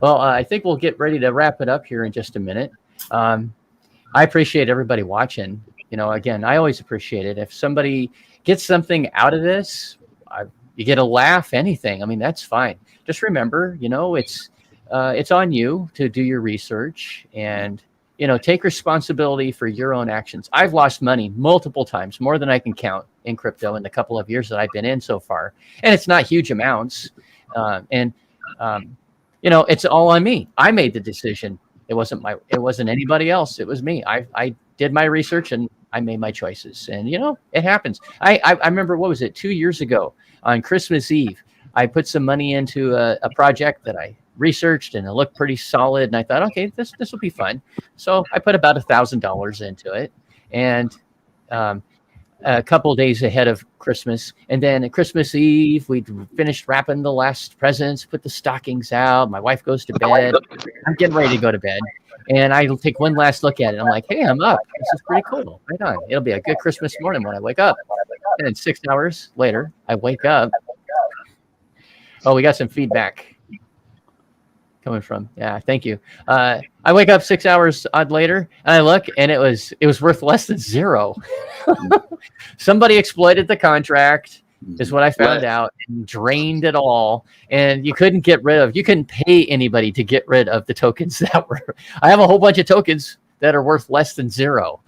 [SPEAKER 1] Well, I think we'll get ready to wrap it up here in just a minute. I appreciate everybody watching. Again, I always appreciate it. If somebody gets something out of this, you get a laugh, anything. I mean, that's fine. Just remember, it's on you to do your research and take responsibility for your own actions. I've lost money multiple times, more than I can count in crypto in the couple of years that I've been in so far, and it's not huge amounts. It's all on me. I made the decision. It wasn't anybody else. It was me. I did my research and I made my choices. And it happens. I remember, what was it, 2 years ago on Christmas Eve, I put some money into a project that I researched and it looked pretty solid. And I thought, okay, this will be fun. So I put about $1,000 into it, and a couple of days ahead of Christmas. And then at Christmas Eve, we finished wrapping the last presents, put the stockings out. My wife goes to bed. I'm getting ready to go to bed. And I take one last look at it. I'm like, hey, I'm up. This is pretty cool. Right on. It'll be a good Christmas morning when I wake up. And then 6 hours later, I wake up. Oh, we got some feedback coming from. Yeah, thank you. I wake up 6 hours later, and I look, and it was worth less than zero. Somebody exploited the contract, is what I found out, and drained it all. And you couldn't pay anybody to get rid of the tokens that were. I have a whole bunch of tokens that are worth less than zero.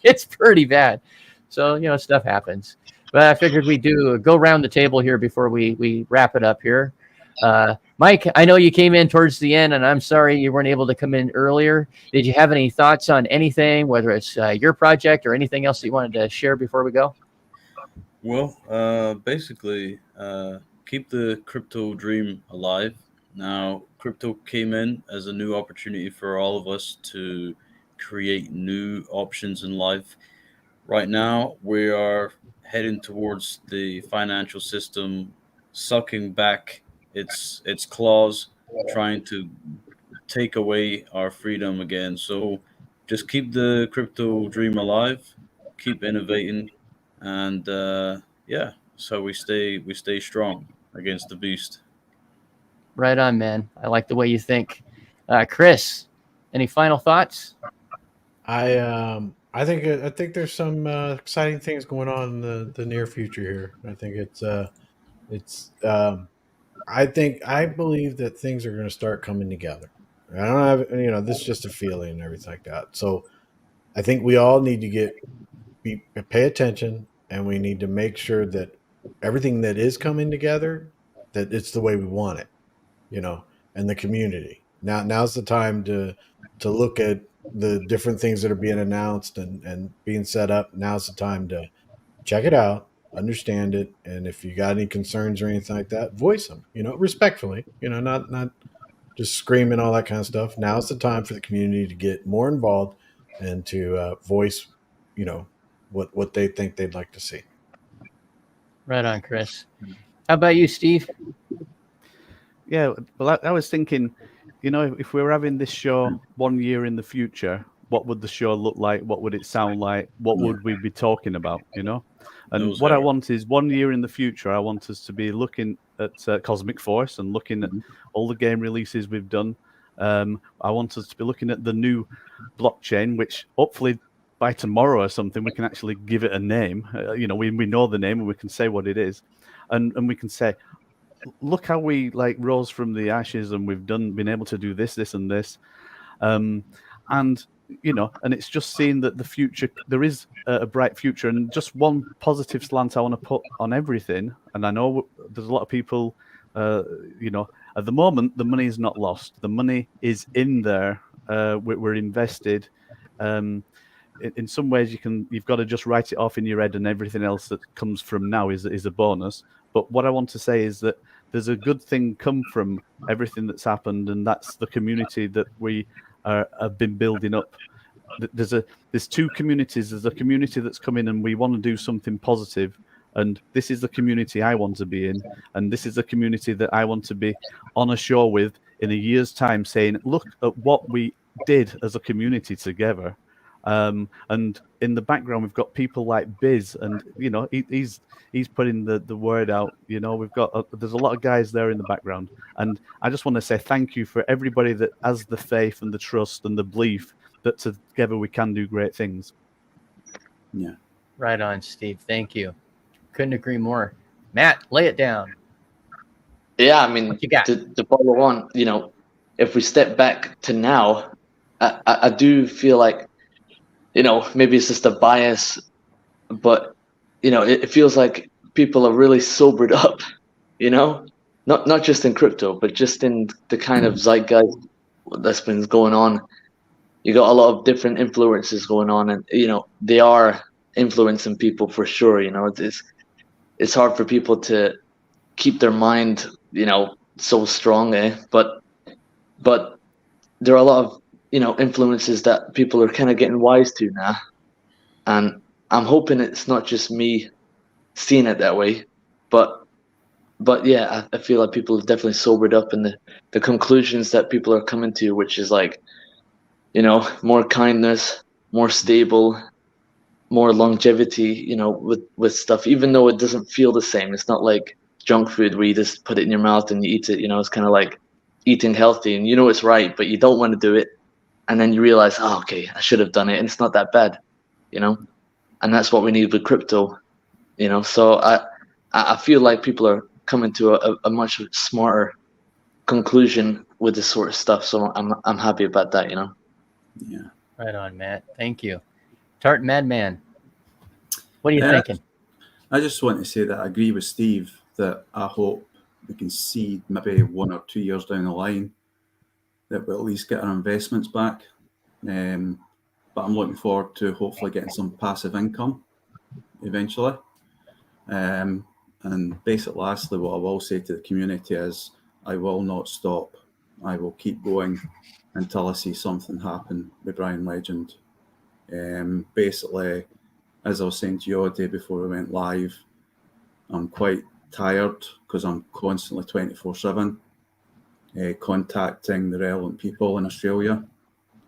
[SPEAKER 1] It's pretty bad. So stuff happens. But I figured we'd go around the table here before we wrap it up here. Mike, I know you came in towards the end, and I'm sorry you weren't able to come in earlier. Did you have any thoughts on anything, whether it's your project or anything else that you wanted to share before we go?
[SPEAKER 6] Well, basically, keep the crypto dream alive. Now, crypto came in as a new opportunity for all of us to create new options in life. Right now, we are heading towards the financial system sucking back its claws, trying to take away our freedom again. So just keep the crypto dream alive, keep innovating, and so we stay strong against the beast.
[SPEAKER 1] Right on, man. I like the way you think. Chris, any final thoughts?
[SPEAKER 5] I think there's some exciting things going on in the near future here. I think I believe that things are going to start coming together. I don't have this is just a feeling and everything like that. So I think we all need to pay attention, and we need to make sure that everything that is coming together, that it's the way we want it, and the community. Now's the time to look at the different things that are being announced and being set up. Now's the time to check it out, understand it, and if you got any concerns or anything like that, voice them, respectfully, not just screaming all that kind of stuff. Now's the time for the community to get more involved and to voice, what they think they'd like to see.
[SPEAKER 1] Right on, Chris. How about you, Steve?
[SPEAKER 2] Yeah, well, I was thinking, if we were having this show 1 year in the future, what would the show look like? What would it sound like? What would we be talking about? And what I want is 1 year in the future, I want us to be looking at Cosmic Force and looking at all the game releases we've done. I want us to be looking at the new blockchain, which hopefully by tomorrow or something, we can actually give it a name. We know the name and we can say what it is. And we can say, look how we rose from the ashes and we've been able to do this, and this. And it's just seeing that the future, there is a bright future, and just one positive slant I want to put on everything. And I know there's a lot of people, at the moment, the money is not lost. The money is in there. We're invested. In some ways, you've got to just write it off in your head, and everything else that comes from now is a bonus. But what I want to say is that there's a good thing come from everything that's happened, and that's the community that we have been building up. There's two communities. There's a community that's come in, and we want to do something positive, and this is the community I want to be in, and this is the community that I want to be on a show with in a year's time, saying, look at what we did as a community together. And in the background, we've got people like Biz, and he's putting the word out. We've got there's a lot of guys there in the background, and I just want to say thank you for everybody that has the faith and the trust and the belief that together we can do great things.
[SPEAKER 6] Yeah.
[SPEAKER 1] Right on, Steve. Thank you. Couldn't agree more. Matt, lay it down.
[SPEAKER 3] Yeah, I mean,
[SPEAKER 1] What you got?
[SPEAKER 3] to follow on, if we step back to now, I do feel like, maybe it's just a bias, but, it feels like people are really sobered up, not just in crypto, but just in the kind of zeitgeist that's been going on. You got a lot of different influences going on, and, they are influencing people for sure. It's hard for people to keep their mind, so strong, but there are a lot of influences that people are kind of getting wise to now, and I'm hoping it's not just me seeing it that way, but yeah, I feel like people have definitely sobered up in the conclusions that people are coming to, which is like, more kindness, more stable, more longevity, with stuff, even though it doesn't feel the same. It's not like junk food where you just put it in your mouth and you eat it. It's kind of like eating healthy, and it's right, but you don't want to do it, and then you realize, oh, okay, I should have done it, and it's not that bad, and that's what we need with crypto, so I feel like people are coming to a much smarter conclusion with this sort of stuff, so I'm happy about that.
[SPEAKER 6] Yeah.
[SPEAKER 1] Right on, Matt. Thank you. Tart Madman, what are you
[SPEAKER 6] Yeah.
[SPEAKER 1] thinking?
[SPEAKER 6] I just want to say that I agree with Steve that I hope we can see maybe 1 or 2 years down the line that we'll at least get our investments back. But I'm looking forward to hopefully getting some passive income eventually. And basically, lastly, what I will say to the community is I will not stop. I will keep going until I see something happen with Brian Legend. Basically, as I was saying to you all day before we went live, I'm quite tired because I'm constantly 24/7 contacting the relevant people in Australia.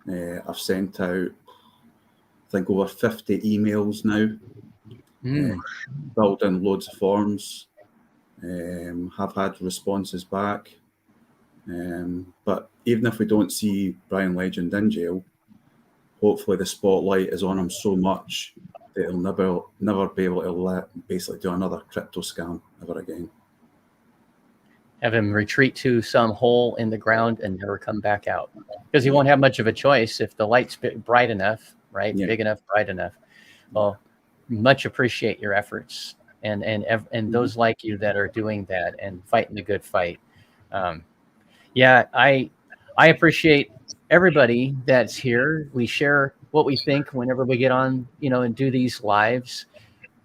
[SPEAKER 6] I've sent out, I think, over 50 emails now, filled in loads of forms, have had responses back. But even if we don't see Brian Legend in jail, hopefully the spotlight is on him so much that he'll never be able to basically do another crypto scam ever again.
[SPEAKER 1] Have him retreat to some hole in the ground and never come back out, because he won't have much of a choice if the light's bright enough, right?
[SPEAKER 6] Yeah.
[SPEAKER 1] Big enough, bright enough. Well, much appreciate your efforts and those like you that are doing that and fighting the good fight. Yeah, I appreciate everybody that's here. We share what we think whenever we get on, and do these lives.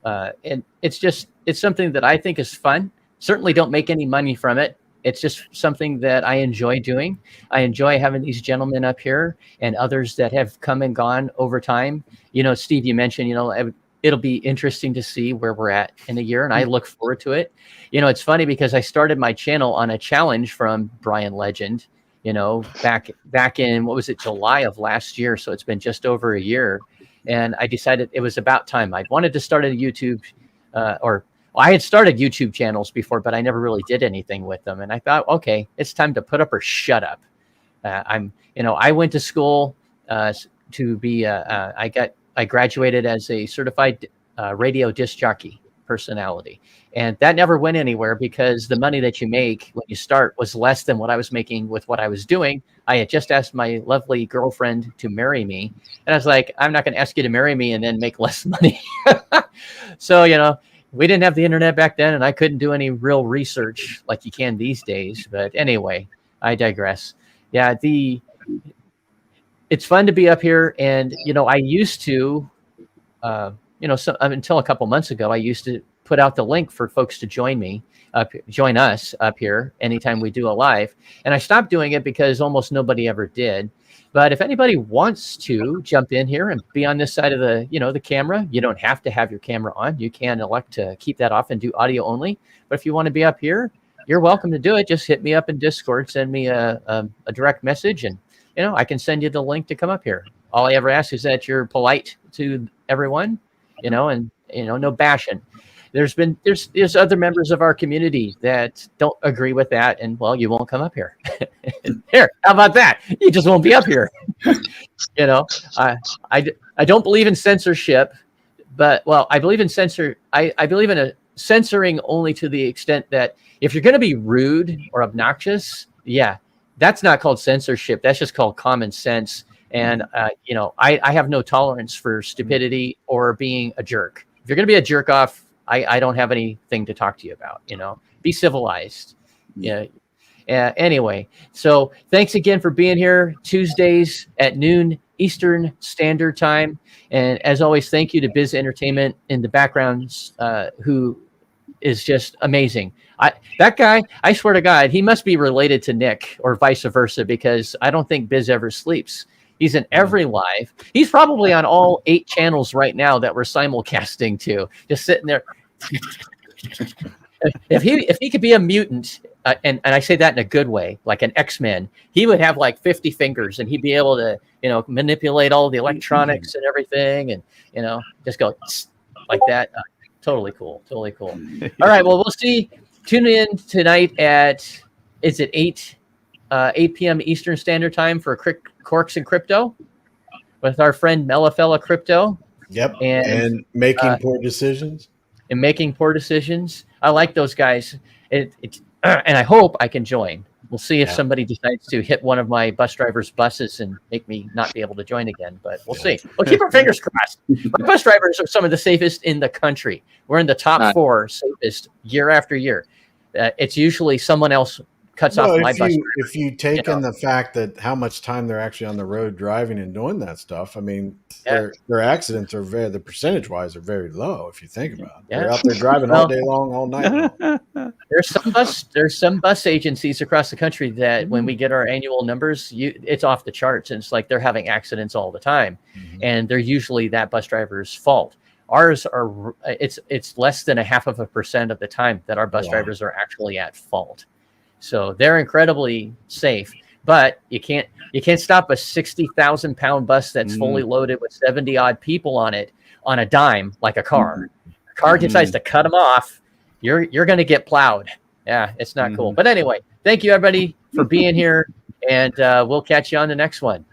[SPEAKER 1] And it's something that I think is fun. Certainly don't make any money from it. It's just something that I enjoy doing. I enjoy having these gentlemen up here and others that have come and gone over time. Steve, you mentioned, it'll be interesting to see where we're at in a year, and I look forward to it. It's funny because I started my channel on a challenge from Brian Legend, back in, what was it, July of last year. So it's been just over a year. And I decided it was about time. I wanted to start a YouTube, I had started YouTube channels before, but I never really did anything with them. And I thought, okay, it's time to put up or shut up. I went to school to be, I graduated as a certified radio disc jockey personality. And that never went anywhere because the money that you make when you start was less than what I was making with what I was doing. I had just asked my lovely girlfriend to marry me. And I was like, I'm not going to ask you to marry me and then make less money. So, we didn't have the internet back then, and I couldn't do any real research like you can these days. But anyway, I digress. Yeah, it's fun to be up here. And, I used to, until a couple months ago, I used to put out the link for folks to join us up here anytime we do a live. And I stopped doing it because almost nobody ever did. But if anybody wants to jump in here and be on this side of the camera, you don't have to have your camera on. You can elect to keep that off and do audio only. But if you want to be up here, you're welcome to do it. Just hit me up in Discord, send me a direct message, and I can send you the link to come up here. all I ever ask is that you're polite to everyone, and no bashing. There's other members of our community that don't agree with that, and well, you won't come up here. Here, how about that? You just won't be up here. I don't believe in censorship, but I believe in I believe in a censoring only to the extent that if you're going to be rude or obnoxious, that's not called censorship. That's just called common sense. And I have no tolerance for stupidity or being a jerk. If you're going to be a jerk off, I don't have anything to talk to you about. Be civilized. Yeah. Anyway, so thanks again for being here Tuesdays at noon Eastern Standard Time. And as always, thank you to Biz Entertainment in the backgrounds, who is just amazing. That guy, I swear to God, he must be related to Nick or vice versa, because I don't think Biz ever sleeps. He's in every live. He's probably on all 8 channels right now that we're simulcasting to, just sitting there. If he could be a mutant, and I say that in a good way, like an X-Men, he would have like 50 fingers, and he'd be able to manipulate all the electronics and everything, and just go like that. Totally cool. All right, well, we'll see. Tune in tonight at 8 p.m. Eastern Standard Time for Corks and Crypto with our friend Mellafella Crypto.
[SPEAKER 5] Yep, and making poor decisions.
[SPEAKER 1] And making poor decisions. I like those guys. And I hope I can join. We'll see if somebody decides to hit one of my bus drivers' buses and make me not be able to join again. But we'll see. We'll keep our fingers crossed. My bus drivers are some of the safest in the country. We're in the top 4 safest year after year. It's usually someone else cuts off my bus driver.
[SPEAKER 5] If you take in the fact that how much time they're actually on the road driving and doing that stuff, I mean, their accidents are the percentage-wise are very low if you think about it. They're out there driving all day long, all night long.
[SPEAKER 1] There's some bus agencies across the country that when we get our annual numbers, it's off the charts, and it's like they're having accidents all the time, and they're usually that bus driver's fault. Ours are it's less than 0.5% of the time that our bus drivers are actually at fault. So they're incredibly safe, but you can't stop a 60,000-pound bus that's fully loaded with 70 odd people on it on a dime like a car. A car decides to cut them off, you're going to get plowed. Yeah, it's not cool. But anyway, thank you everybody for being here, and we'll catch you on the next one.